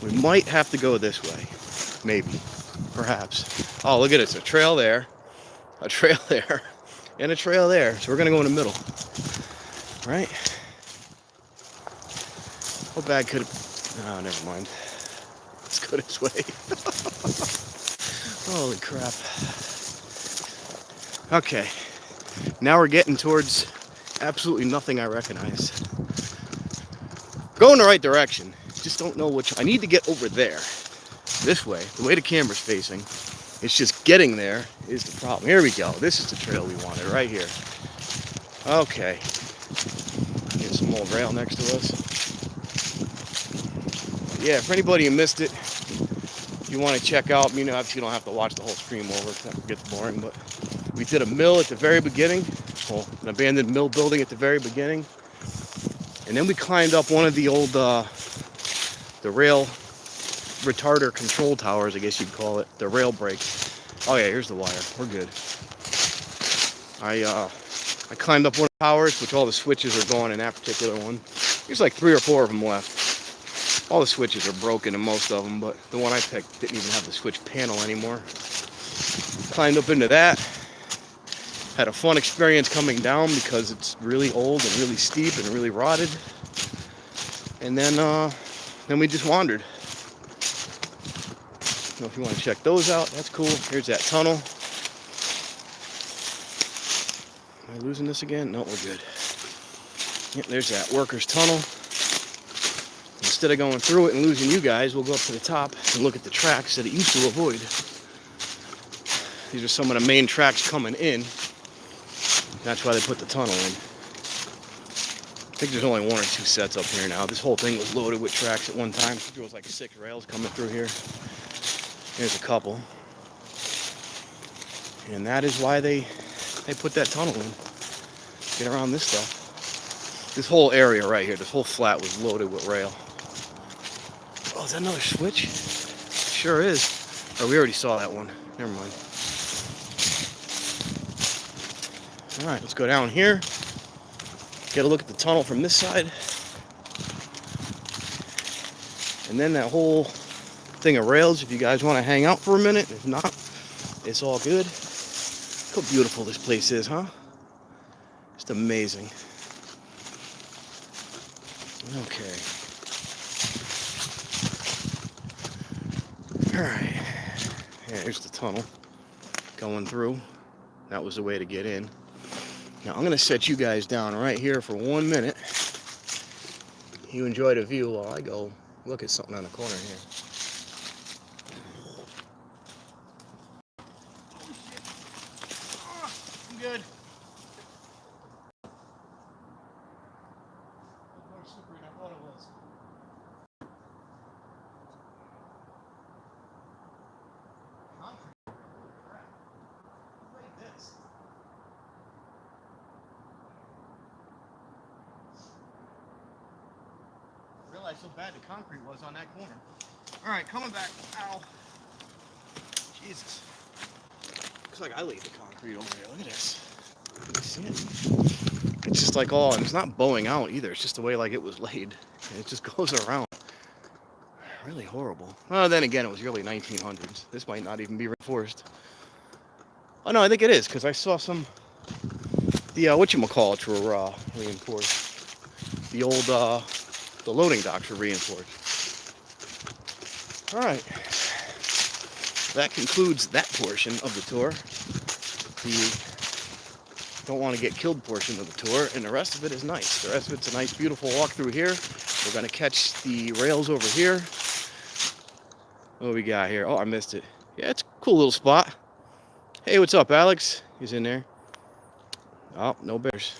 We might have to go this way. Maybe. Perhaps. Oh, look at it. It's a trail there, and a trail there. So we're going to go in the middle. Right? How bad could it... Oh, never mind. Let's go this way. Holy crap. Okay. Now we're getting towards absolutely nothing I recognize. Go in the right direction. Just don't know which. I need to get over there. This way. The way the camera's facing. It's just getting there is the problem. Here we go. This is the trail we wanted right here. Okay. Get some old rail next to us. Yeah, for anybody who missed it, you want to check out, you know, obviously you don't have to watch the whole stream over because that gets boring, but we did a mill at the very beginning, well, an abandoned mill building at the very beginning, and then we climbed up one of the old, the rail retarder control towers, I guess you'd call it, the rail brake. Oh yeah, here's the wire, we're good. I climbed up one of the towers, which all the switches are gone in that particular one. There's like 3 or 4 of them left. All the switches are broken in most of them, but the one I picked didn't even have the switch panel anymore. Climbed up into that. Had a fun experience coming down because it's really old and really steep and really rotted. And then we just wandered. So if you want to check those out, that's cool. Here's that tunnel. Am I losing this again? No, we're good. Yep, there's that workers' tunnel. Instead of going through it and losing you guys, we'll go up to the top and look at the tracks that it used to avoid. These are some of the main tracks coming in. That's why they put the tunnel in. I think there's only 1 or 2 sets up here now. This whole thing was loaded with tracks at one time. There was like 6 rails coming through here. Here's a couple. And that is why they put that tunnel in. Get around this stuff. This whole area right here, this whole flat was loaded with rail. Oh, is that another switch? Sure is. Oh, we already saw that one. Never mind. All right, let's go down here. Get a look at the tunnel from this side. And then that whole thing of rails, if you guys want to hang out for a minute. If not, it's all good. Look how beautiful this place is, huh? Just amazing. Okay. Alright. Yeah, here's the tunnel. Going through. That was the way to get in. Now I'm going to set you guys down right here for 1 minute. You enjoy the view while I go look at something on the corner here. I'm good. More slippery than I thought it was. Concrete. Crap. realize how bad the concrete was on that corner. All right, coming back. Ow. Jesus. Looks like I laid the concrete over here. Look at this. Can you see it? It's just like all, and it's not bowing out either. It's just the way like it was laid. And it just goes around. Really horrible. Well, then again, it was early 1900s. This might not even be reinforced. Oh no, I think it is, because I saw some, the whatchamacallits were reinforced. The old, the loading docks were reinforced. All right. That concludes that portion of the tour. The don't want to get killed portion of the tour, and the rest of it is nice. The rest of it's a nice, beautiful walk through here. We're going to catch the rails over here. What do we got here? Oh, I missed it. Yeah, it's a cool little spot. Hey, what's up, Alex? He's in there. Oh, no bears.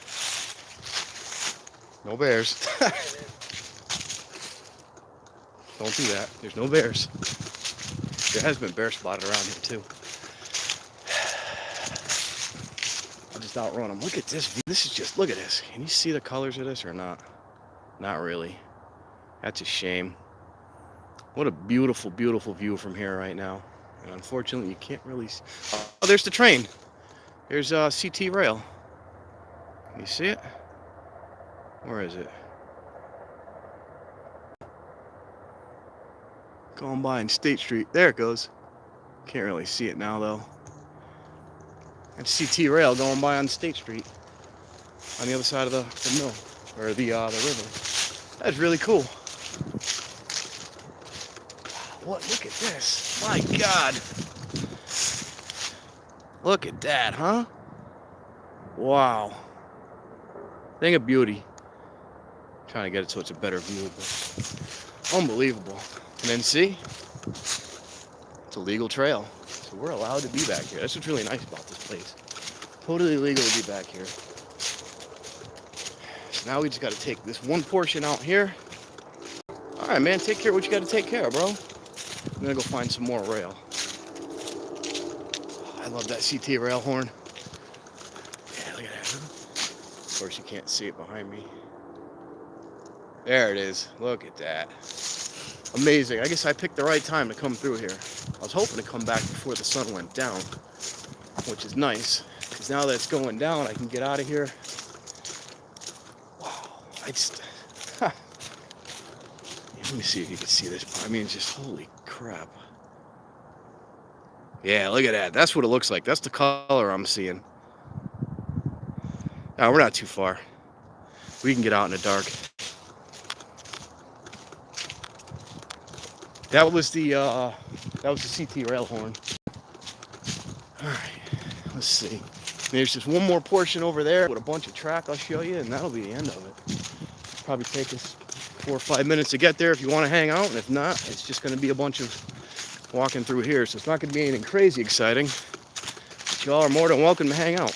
No bears. Don't do that. There's no bears. There has been bear spotted around here, too. I'll just outrun them. Look at this view. This is just, look at this. Can you see the colors of this or not? Not really. That's a shame. What a beautiful, beautiful view from here right now. And unfortunately, you can't really see. Oh, there's the train. There's CT Rail. Can you see it? Where is it? Going by in State Street. There it goes. Can't really see it now, though. That's CT Rail going by on State Street. On the other side of the mill. Or the river. That's really cool. What? Look at this. My God. Look at that, huh? Wow. Thing of beauty. I'm trying to get it so it's a better view, but unbelievable. And then see? It's a legal trail. So we're allowed to be back here. That's what's really nice about this place. Totally legal to be back here. So now we just got to take this one portion out here. All right, man, take care of what you got to take care of, bro. I'm gonna go find some more rail. I love that CT rail horn. Yeah, look at that. Of course, you can't see it behind me. There it is. Look at that. Amazing. I guess I picked the right time to come through here. I was hoping to come back before the sun went down, which is nice, because now that it's going down, I can get out of here. Wow. Let me see if you can see this. I mean, just holy crap. Yeah, look at that. That's what it looks like. That's the color I'm seeing. Now, we're not too far. We can get out in the dark. That was the CT rail horn. All right, let's see. There's just one more portion over there with a bunch of track I'll show you, and that'll be the end of it. Probably take us 4 or 5 minutes to get there if you want to hang out, and if not, it's just going to be a bunch of walking through here. So it's not going to be anything crazy exciting, but y'all are more than welcome to hang out.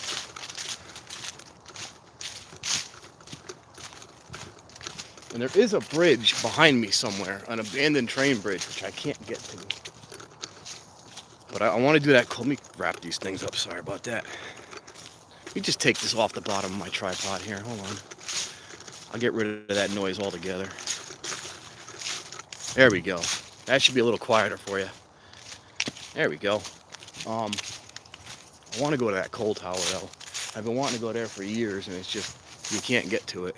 And there is a bridge behind me somewhere, an abandoned train bridge, which I can't get to. But I want to do that. Let me wrap these things up. Sorry about that. Let me just take this off the bottom of my tripod here. Hold on. I'll get rid of that noise altogether. There we go. That should be a little quieter for you. There we go. I want to go to that coal tower, though. I've been wanting to go there for years, and it's just, you can't get to it.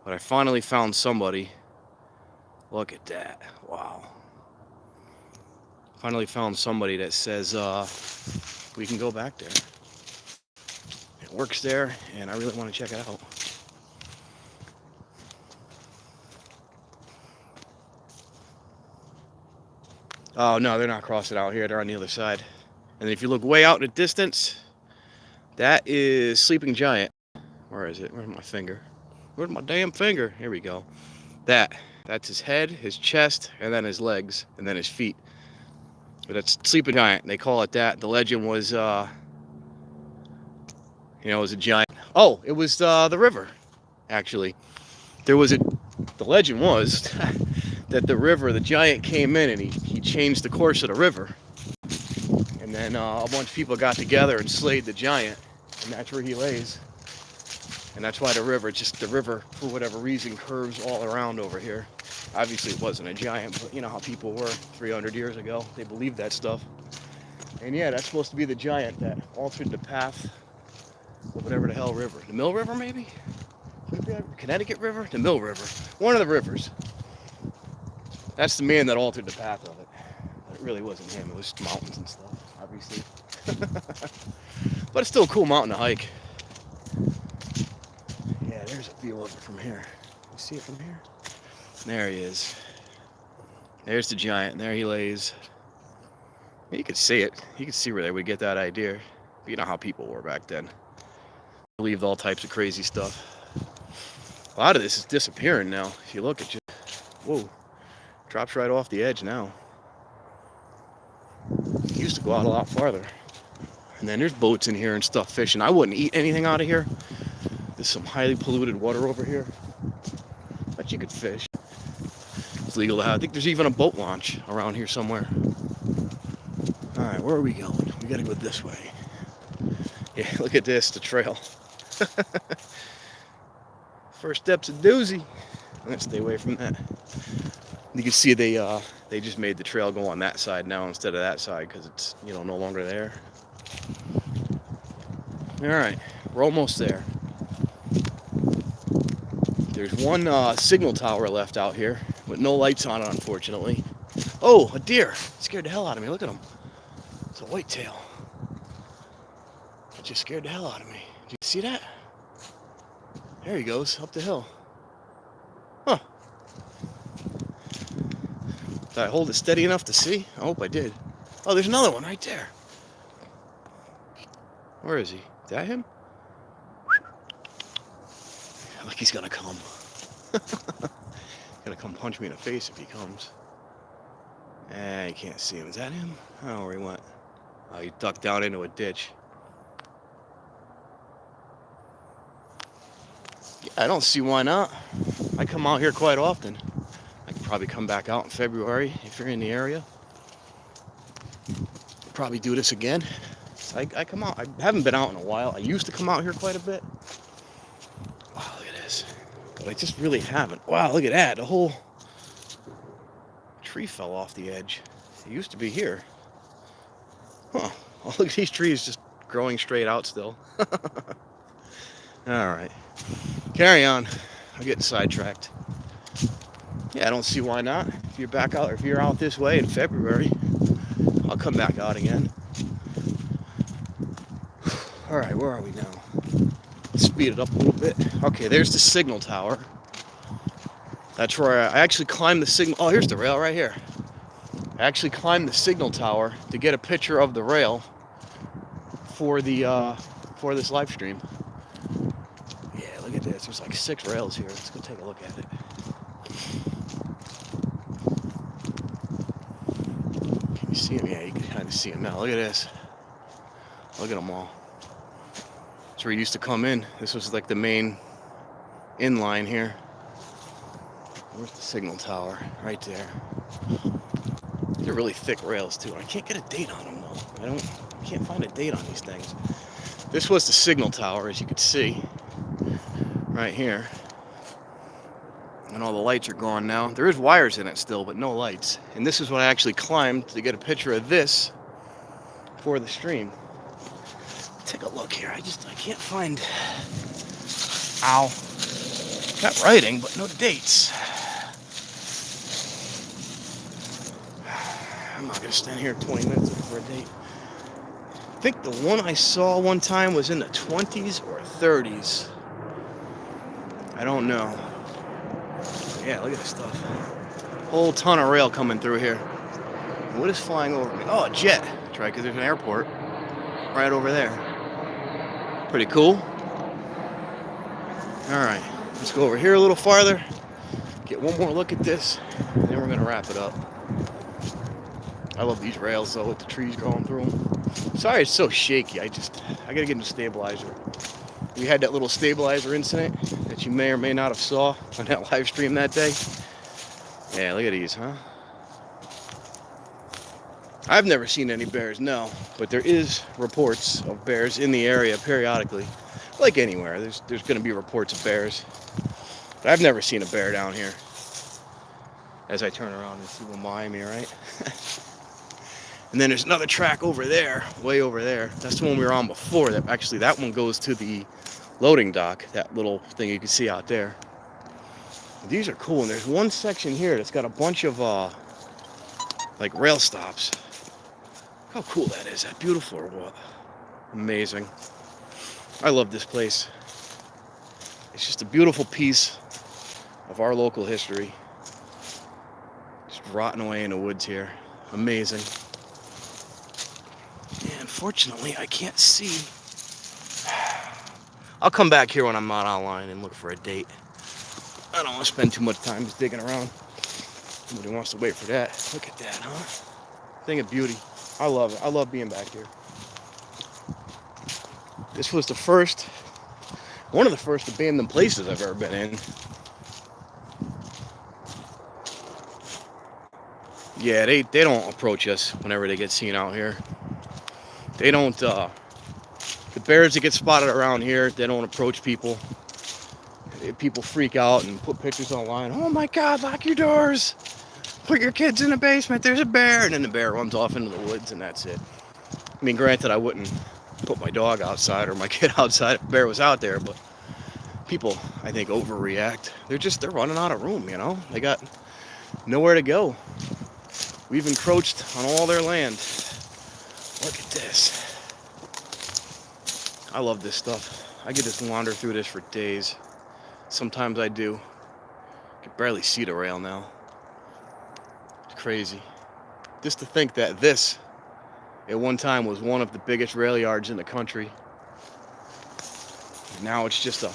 But I finally found somebody. Look at that. Wow. Finally found somebody that says we can go back there. It works there, and I really want to check it out. Oh, no, they're not crossing out here. They're on the other side. And if you look way out in the distance, that is Sleeping Giant. Where is it? Where's my finger? Where's my damn finger? Here we go. That's his head, his chest, and then his legs, and then his feet. But that's Sleeping Giant. They call it that. The legend was, it was a giant. Oh, it was the river, actually. The legend was that the river, the giant came in and he changed the course of the river. And then a bunch of people got together and slayed the giant, and that's where he lays. And that's why the river, for whatever reason, curves all around over here. Obviously, it wasn't a giant, but you know how people were 300 years ago. They believed that stuff. And yeah, that's supposed to be the giant that altered the path of whatever the hell river. The Mill River, maybe? Could it be a Connecticut River? The Mill River. One of the rivers. That's the man that altered the path of it. But it really wasn't him. It was mountains and stuff, obviously. But it's still a cool mountain to hike. Yeah, there's a view of it from here. You see it from here? There he is. There's the giant. There he lays. You could see it. You could see where they would get that idea. But you know how people were back then. Believed all types of crazy stuff. A lot of this is disappearing now. If you look at it, whoa, drops right off the edge now. It used to go out a lot farther. And then there's boats in here and stuff fishing. I wouldn't eat anything out of here. There's some highly polluted water over here. But you could fish. It's legal to have. I think there's even a boat launch around here somewhere. Alright, where are we going? We gotta go this way. Yeah, look at this, the trail. First step's a doozy. I'm gonna stay away from that. You can see they just made the trail go on that side now instead of that side because it's, you know, no longer there. Alright, we're almost there. There's one signal tower left out here with no lights on it, unfortunately. Oh, a deer. It scared the hell out of me. Look at him. It's a whitetail. It just scared the hell out of me. Did you see that? There he goes, up the hill. Huh. Did I hold it steady enough to see? I hope I did. Oh, there's another one right there. Where is he? Is that him? Like he's gonna come. Gonna come punch me in the face if he comes. I can't see him. Is that him? I don't know where he went. Oh, he ducked down into a ditch. Yeah, I don't see why not. I come out here quite often. I could probably come back out in February if you're in the area. Probably do this again. So I come out. I haven't been out in a while. I used to come out here quite a bit. Wow, look at this. But I just really haven't. Wow, look at that. The whole tree fell off the edge. It used to be here. Huh. Oh, look at these trees just growing straight out still. All right. Carry on. I'm getting sidetracked. Yeah, I don't see why not. If you're back out, or if you're out this way in February, I'll come back out again. All right, where are we now? Let's speed it up a little bit. Okay, there's the signal tower. That's where I actually climbed the signal. Oh, here's the rail right here. I actually climbed the signal tower to get a picture of the rail for this live stream. Yeah, look at this. There's like 6 rails here. Let's go take a look at it. Can you see them? Yeah, you can kind of see them now. Look at this. Look at them all. That's where you used to come in. This was like the main inline here. Where's the signal tower? Right there. They're really thick rails too. I can't get a date on them though. I can't find a date on these things. This was the signal tower, as you could see, right here. And all the lights are gone now. There is wires in it still, but no lights. And this is what I actually climbed to get a picture of this for the stream. Take a look here. I can't find. Ow. Got writing, but no dates. I'm not gonna stand here 20 minutes looking for a date. I think the one I saw one time was in the 20s or 30s. I don't know. Yeah, look at this stuff. Whole ton of rail coming through here. What is flying over me? Oh, a jet. That's right, because there's an airport right over there. Pretty cool. All right, let's go over here a little farther. Get one more look at this, and then we're gonna wrap it up. I love these rails though, with the trees growing through them. Sorry it's so shaky. I gotta get into stabilizer. We had that little stabilizer incident that you may or may not have saw on that live stream that day. Yeah, look at these, huh? I've never seen any bears, no, but there is reports of bears in the area periodically. Like anywhere, there's gonna be reports of bears. But I've never seen a bear down here. as I turn around and see one behind me, right? And then there's another track over there, way over there. That's the one we were on before. That actually, that one goes to the loading dock, that little thing you can see out there. These are cool, and there's one section here that's got a bunch of like rail stops. How cool that is. That beautiful or what? Amazing. I love this place. It's just a beautiful piece of our local history. Just rotting away in the woods here. Amazing. Yeah, unfortunately, I can't see. I'll come back here when I'm not online and look for a date. I don't want to spend too much time just digging around. Nobody wants to wait for that. Look at that, huh? Thing of beauty. I love it. I love being back here. This was one of the first abandoned places I've ever been in. Yeah, they don't approach us whenever they get seen out here. They don't, the bears that get spotted around here, they don't approach people. People freak out and put pictures online. Oh my God, lock your doors. Put your kids in the basement, there's a bear. And then the bear runs off into the woods and that's it. I mean, granted, I wouldn't put my dog outside or my kid outside if a bear was out there, but people, I think, overreact. They're running out of room, you know? They got nowhere to go. We've encroached on all their land. Look at this. I love this stuff. I could just wander through this for days. Sometimes I do. I can barely see the rail now. It's crazy. Just to think that this, at one time, was one of the biggest rail yards in the country. Now it's just a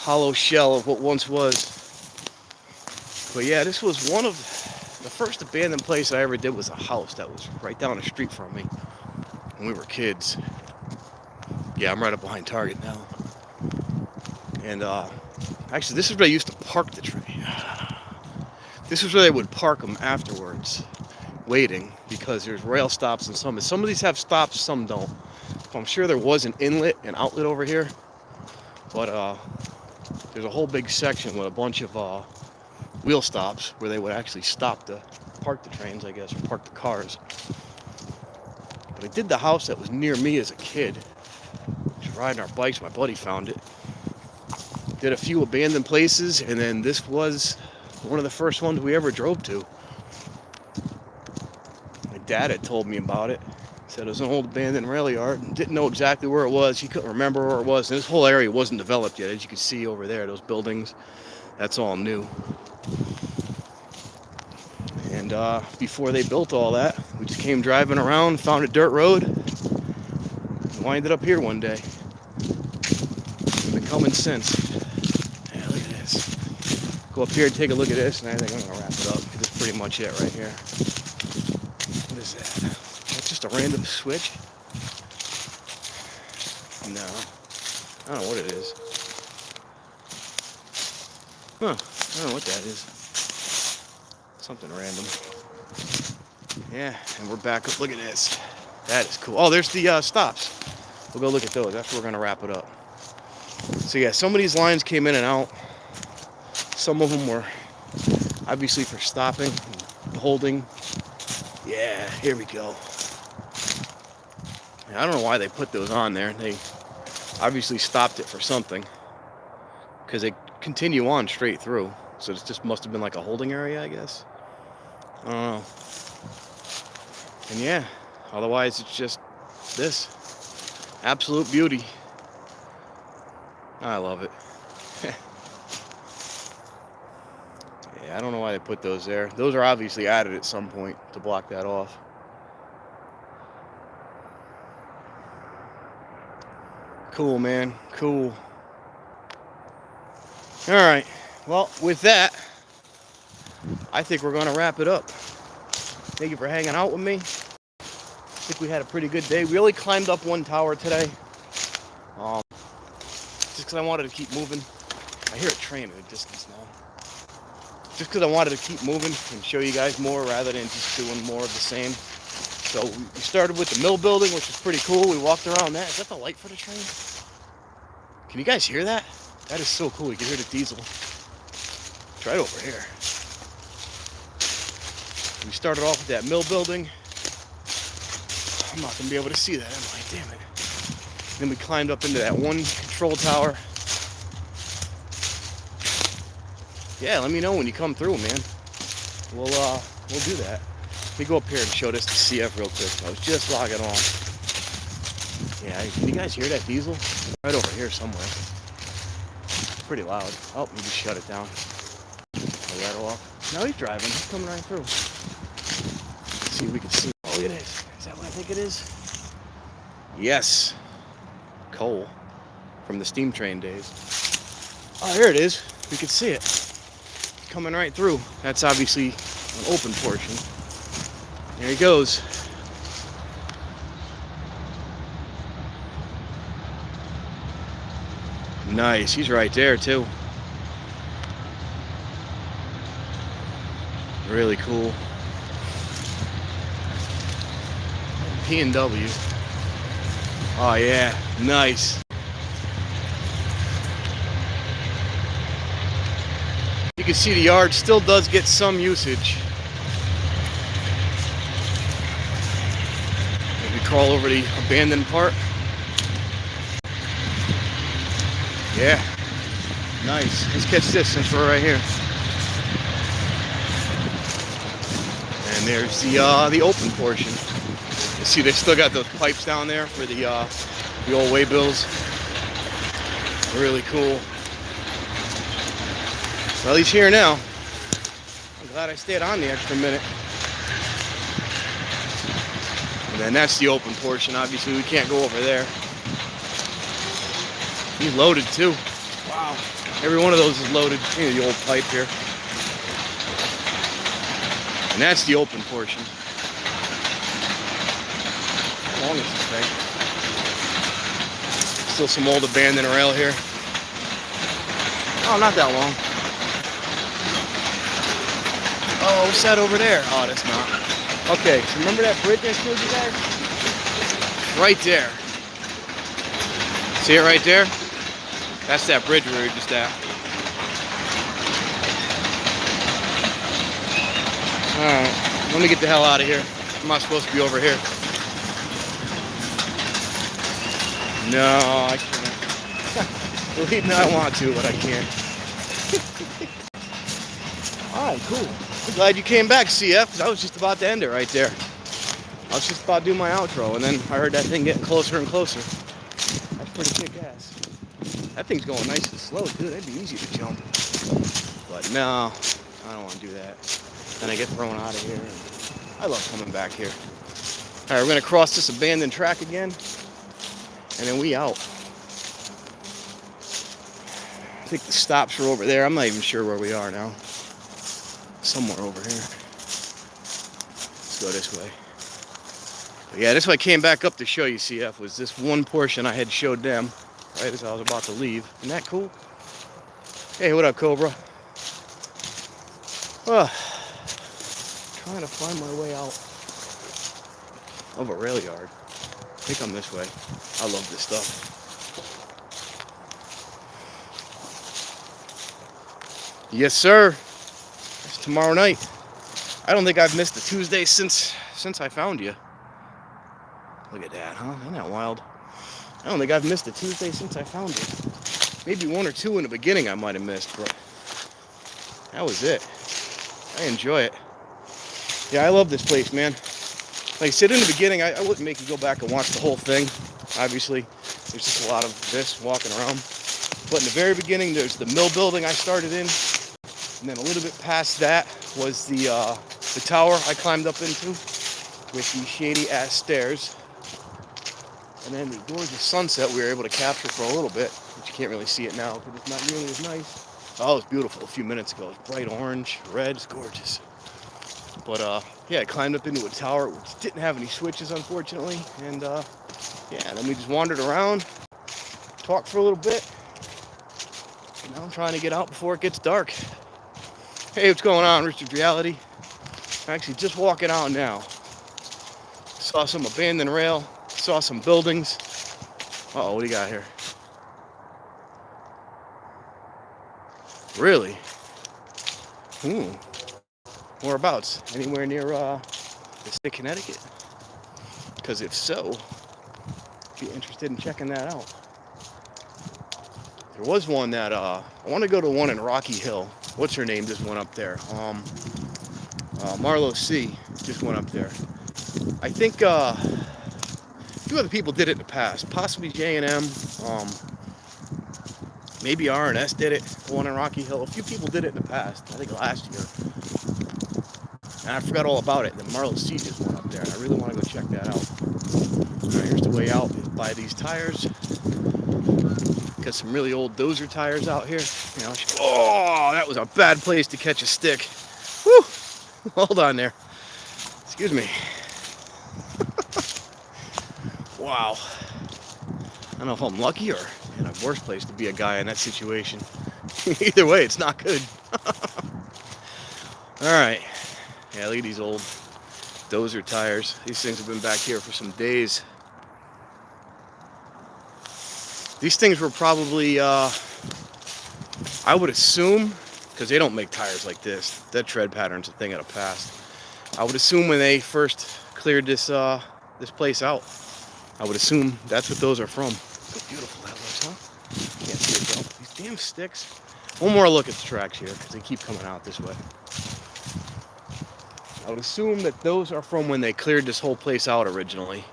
hollow shell of what once was. But yeah, this was one of the first abandoned place I ever did. Was a house that was right down the street from me when we were kids. Yeah, I'm right up behind Target now. And actually, this is where I used to park the train. This is where they would park them afterwards, waiting, because there's rail stops and some of these have stops, some don't. So I'm sure there was an inlet and outlet over here, but there's a whole big section with a bunch of wheel stops where they would actually park the trains, I guess, or park the cars. But I did the house that was near me as a kid. Just riding our bikes, my buddy found it. Did a few abandoned places, and then this was one of the first ones we ever drove to. My dad had told me about it. Said it was an old abandoned rail yard, and didn't know exactly where it was. He couldn't remember where it was. And this whole area wasn't developed yet. As you can see over there, those buildings, that's all new. And before they built all that, we just came driving around, found a dirt road, and winded up here one day. Been coming since. Yeah, look at this. Go up here and take a look at this, and I think I'm gonna wrap it up. That's pretty much it right here. What is that? That's just a random switch? No. I don't know what it is. Huh. I don't know what that is. Something random. Yeah, and we're back up. Look at this. That is cool. Oh, there's the stops. We'll go look at those. That's where we're gonna wrap it up. So yeah, some of these lines came in and out. Some of them were obviously for stopping and holding. Yeah, here we go. I don't know why they put those on there. They obviously stopped it for something, because they continue on straight through. So it just must have been like a holding area, I guess. I don't know. And yeah, otherwise it's just this. Absolute beauty. I love it. Yeah, I don't know why they put those there. Those are obviously added at some point to block that off. Cool, man. Cool. All right. Well, with that, I think we're going to wrap it up. Thank you for hanging out with me. I think we had a pretty good day. We only climbed up one tower today. Just because I wanted to keep moving. I hear a train in the distance now. Just because I wanted to keep moving and show you guys more rather than just doing more of the same. So we started with the mill building, which was pretty cool. We walked around that. Is that the light for the train? Can you guys hear that? That is so cool. You can hear the diesel. It's right over here. We started off with that mill building. I'm not gonna be able to see that, am I? Damn it. Then we climbed up into that one control tower. Yeah, let me know when you come through, man. We'll do that. Let me go up here and show this to CF real quick. I was just logging on. Yeah, can you guys hear that diesel? Right over here somewhere. It's pretty loud. Oh, we just shut it down. Let it off. Now he's driving. He's coming right through. Let's see if we can see. Oh, look at this. Is that what I think it is? Yes. Coal from the steam train days. Oh, here it is. We can see it. Coming right through. That's obviously an open portion. There he goes. Nice. He's right there too. Really cool. P&W. Oh yeah, nice. You can see the yard still does get some usage. Maybe crawl over the abandoned part. Yeah, nice. Let's catch this since we're right here. And there's the open portion. You see, they still got those pipes down there for the old way bills. Really cool. Well, he's here now. I'm glad I stayed on the extra minute. And then that's the open portion. Obviously, we can't go over there. He's loaded too. Wow. Every one of those is loaded. You know, the old pipe here. And that's the open portion. How long is this thing? Still some old abandoned rail here. Oh, not that long. Oh, what's that over there? Oh, that's not. Okay, so remember that bridge I showed you guys? Right there. See it right there? That's that bridge we were just at. Alright, let me get the hell out of here. I'm not supposed to be over here. No, I can't. Believe me, I want to, but I can't. Alright, cool. I'm glad you came back, CF, because I was just about to end it right there. I was just about to do my outro, and then I heard that thing getting closer and closer. That's pretty kick-ass. That thing's going nice and slow, too. That'd be easy to jump. But no, I don't want to do that. Then I get thrown out of here. I love coming back here. Alright, we're going to cross this abandoned track again, and then we out. I think the stops are over there. I'm not even sure where we are now. Somewhere over here. Let's go this way. But yeah, this is why I came back up to show you, CF, was this one portion I had showed them right as I was about to leave. Isn't that cool? Hey, what up, Cobra? Trying to find my way out of a rail yard. I think I'm this way. I love this stuff. Yes, sir. It's tomorrow night. I don't think I've missed a Tuesday since I found you. Look at that, huh? Isn't that wild? I don't think I've missed a Tuesday since I found you. Maybe one or two in the beginning I might have missed, but that was it. I enjoy it. Yeah, I love this place, man. Like I said in the beginning, I wouldn't make you go back and watch the whole thing. Obviously, there's just a lot of this walking around. But in the very beginning, there's the mill building I started in. And then a little bit past that was the tower I climbed up into with the shady-ass stairs. And then the gorgeous sunset we were able to capture for a little bit, but you can't really see it now because it's not nearly as nice. Oh, it was beautiful a few minutes ago. It was bright orange, red, it's gorgeous. But yeah, I climbed up into a tower which didn't have any switches, unfortunately. And yeah, then we just wandered around, talked for a little bit. And now I'm trying to get out before it gets dark. Hey, what's going on, Richard Reality? I'm actually just walking out now. Saw some abandoned rail. Saw some buildings. Uh-oh, what do you got here? Really? What Whereabouts? Anywhere near the state of Connecticut? Because if so, be interested in checking that out. There was one that I want to go to one in Rocky Hill. What's her name just went up there? Marlo C just went up there. I think a few other people did it in the past, possibly J&M, maybe R&S did it, the one in Rocky Hill. A few people did it in the past, I think last year. And I forgot all about it. Then Marlo C just went up there, and I really want to go check that out. All right, here's the way out. Buy these tires. Got some really old Dozer tires out here. You know, oh, that was a bad place to catch a stick. Whew. Hold on there. Excuse me. Wow. I don't know if I'm lucky or in a worse place to be a guy in that situation. Either way, it's not good. All right. Yeah, look at these old Dozer tires. These things have been back here for some days. These things were probably, I would assume, because they don't make tires like this. That tread pattern's a thing of the past. I would assume when they first cleared this this place out, I would assume that's what those are from. Look how beautiful that looks, huh? Can't see it though. These damn sticks. One more look at the tracks here, because they keep coming out this way. I would assume that those are from when they cleared this whole place out originally.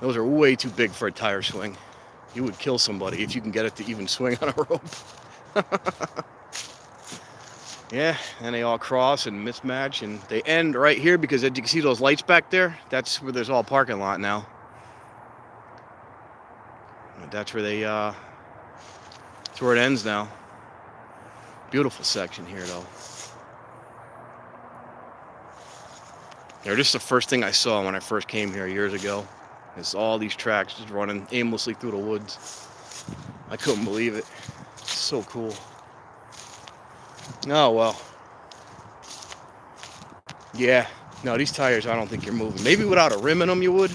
Those are way too big for a tire swing. You would kill somebody if you can get it to even swing on a rope. Yeah, and they all cross and mismatch, and they end right here because as you can see those lights back there, that's where there's all parking lot now. That's where they, that's where it ends now. Beautiful section here, though. Yeah, this is the first thing I saw when I first came here years ago. It's all these tracks just running aimlessly through the woods. I couldn't believe it. It's so cool. Oh, well. Yeah. No, these tires, I don't think you're moving. Maybe without a rim in them, you would.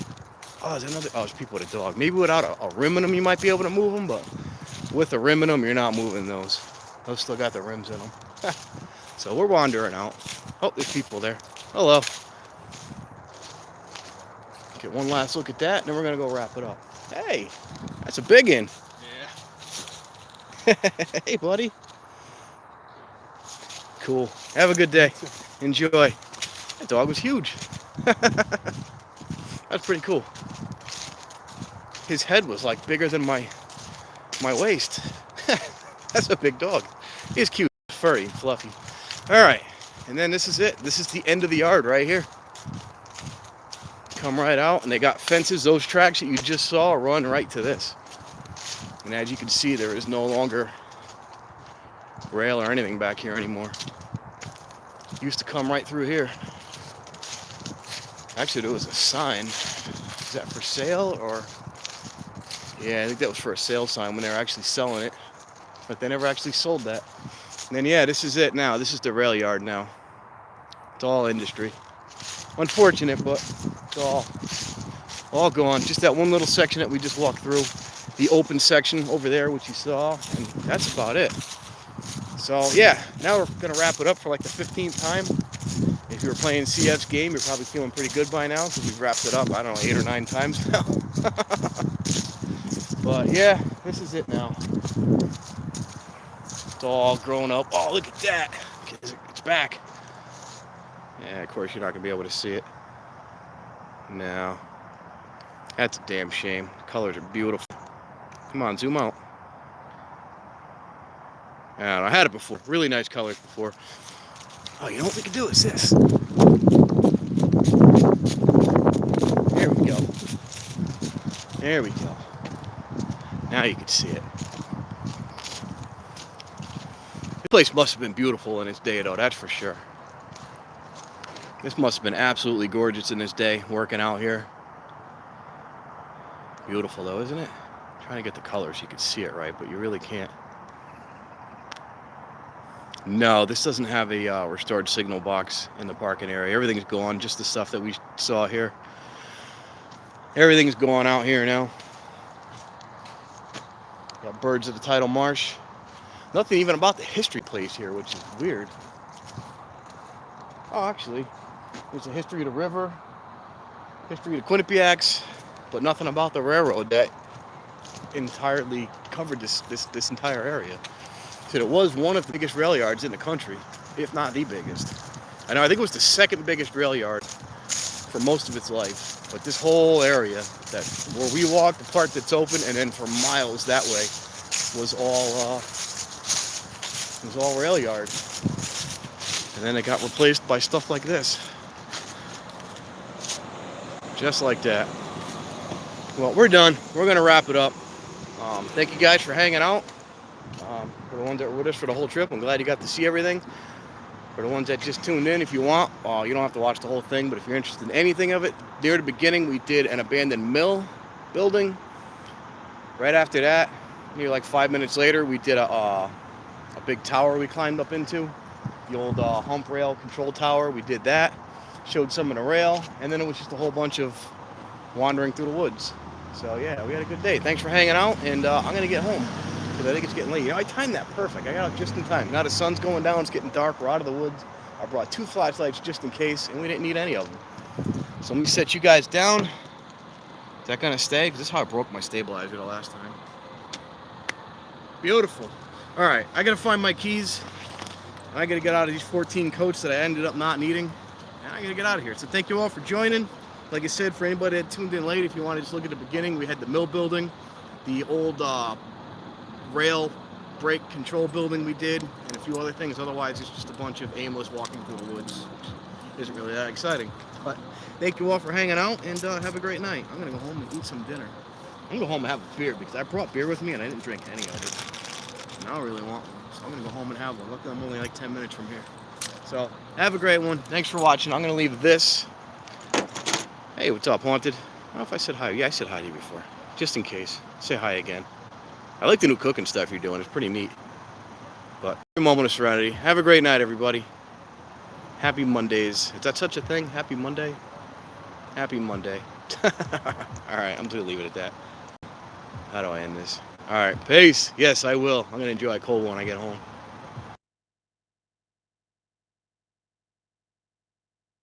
Oh, there's people with a dog. Maybe without a rim in them, you might be able to move them, but with a rim in them, you're not moving those. Those still got the rims in them. So we're wandering out. Oh, there's people there. Hello. Get one last look at that, and then we're going to go wrap it up. Hey, that's a big one. Yeah. Hey, buddy. Cool. Have a good day. Enjoy. That dog was huge. That's pretty cool. His head was like bigger than my waist. That's a big dog. He's cute, furry, fluffy. All right, and then this is it. This is the end of the yard right here. Come right out, and they got fences. Those tracks that you just saw run right to this. And as you can see, there is no longer rail or anything back here anymore. Used to come right through here. Actually, there was a sign. Is that for sale or? Yeah, I think that was for a sale sign when they were actually selling it. But they never actually sold that. And then, yeah, this is it now. This is the rail yard now. It's all industry. Unfortunate, but it's all gone. Just that one little section that we just walked through. The open section over there, which you saw. And that's about it. So, yeah, now we're going to wrap it up for like the 15th time. If you were playing CF's game, you're probably feeling pretty good by now because we've wrapped it up, I don't know, 8 or 9 times now. But, yeah, this is it now. It's all grown up. Oh, look at that. It's back. Yeah, of course, you're not going to be able to see it. No. That's a damn shame. The colors are beautiful. Come on, zoom out. I had it before. Really nice colors before. Oh, you know what we can do is this. There we go. There we go. Now you can see it. This place must have been beautiful in its day, though, that's for sure. This must have been absolutely gorgeous in its day, working out here. Beautiful, though, isn't it? I'm trying to get the colors so you can see it right, but you really can't. No, this doesn't have a restored signal box in the parking area. Everything's gone, just the stuff that we saw here. Everything's gone out here now. Got birds of the tidal marsh. Nothing even about the history place here, which is weird. Oh, actually, there's a history of the river, history of the Quinnipiacs, but nothing about the railroad that entirely covered this entire area. So it was one of the biggest rail yards in the country, if not the biggest. I think it was the second biggest rail yard for most of its life. But this whole area that where we walk, the part that's open, and then for miles that way was all rail yard. And then it got replaced by stuff like this, just like that. Well, we're done. We're gonna wrap it up. Thank you guys for hanging out. For the ones that were with us for the whole trip, I'm glad you got to see everything. For the ones that just tuned in, if you want, you don't have to watch the whole thing, but if you're interested in anything of it, near the beginning, we did an abandoned mill building. Right after that, maybe like 5 minutes later, we did a big tower we climbed up into, the old hump rail control tower. We did that, showed some of the rail, and then it was just a whole bunch of wandering through the woods. So yeah, we had a good day. Thanks for hanging out, and I'm going to get home, because I think it's getting late. I timed that perfect. I got out just in time. Now the sun's going down, it's getting dark, we're out of the woods. I brought 2 flashlights just in case, and we didn't need any of them. So let me set you guys down. Is that gonna stay? Because this is how I broke my stabilizer the last time. Beautiful. All right, I gotta find my keys. I gotta get out of these 14 coats that I ended up not needing. And I gotta get out of here. So thank you all for joining. Like I said, for anybody that tuned in late, if you want to just look at the beginning, we had the mill building, the old rail brake control building we did, and a few other things. Otherwise, it's just a bunch of aimless walking through the woods, which isn't really that exciting. But thank you all for hanging out, and have a great night. I'm gonna go home and eat some dinner. I'm gonna go home and have a beer, because I brought beer with me and I didn't drink any of it. And I don't really want one, so I'm gonna go home and have one. Luckily, I'm only like 10 minutes from here. So have a great one. Thanks for watching. I'm gonna leave this. Hey, what's up, Haunted? I don't know if I said hi. Yeah, I said hi to you before. Just in case. Say hi again. I like the new cooking stuff you're doing. It's pretty neat. But a moment of serenity. Have a great night, everybody. Happy Mondays. Is that such a thing? Happy Monday? Happy Monday. Alright, I'm going to leave it at that. How do I end this? Alright, peace. Yes, I will. I'm going to enjoy a cold one when I get home.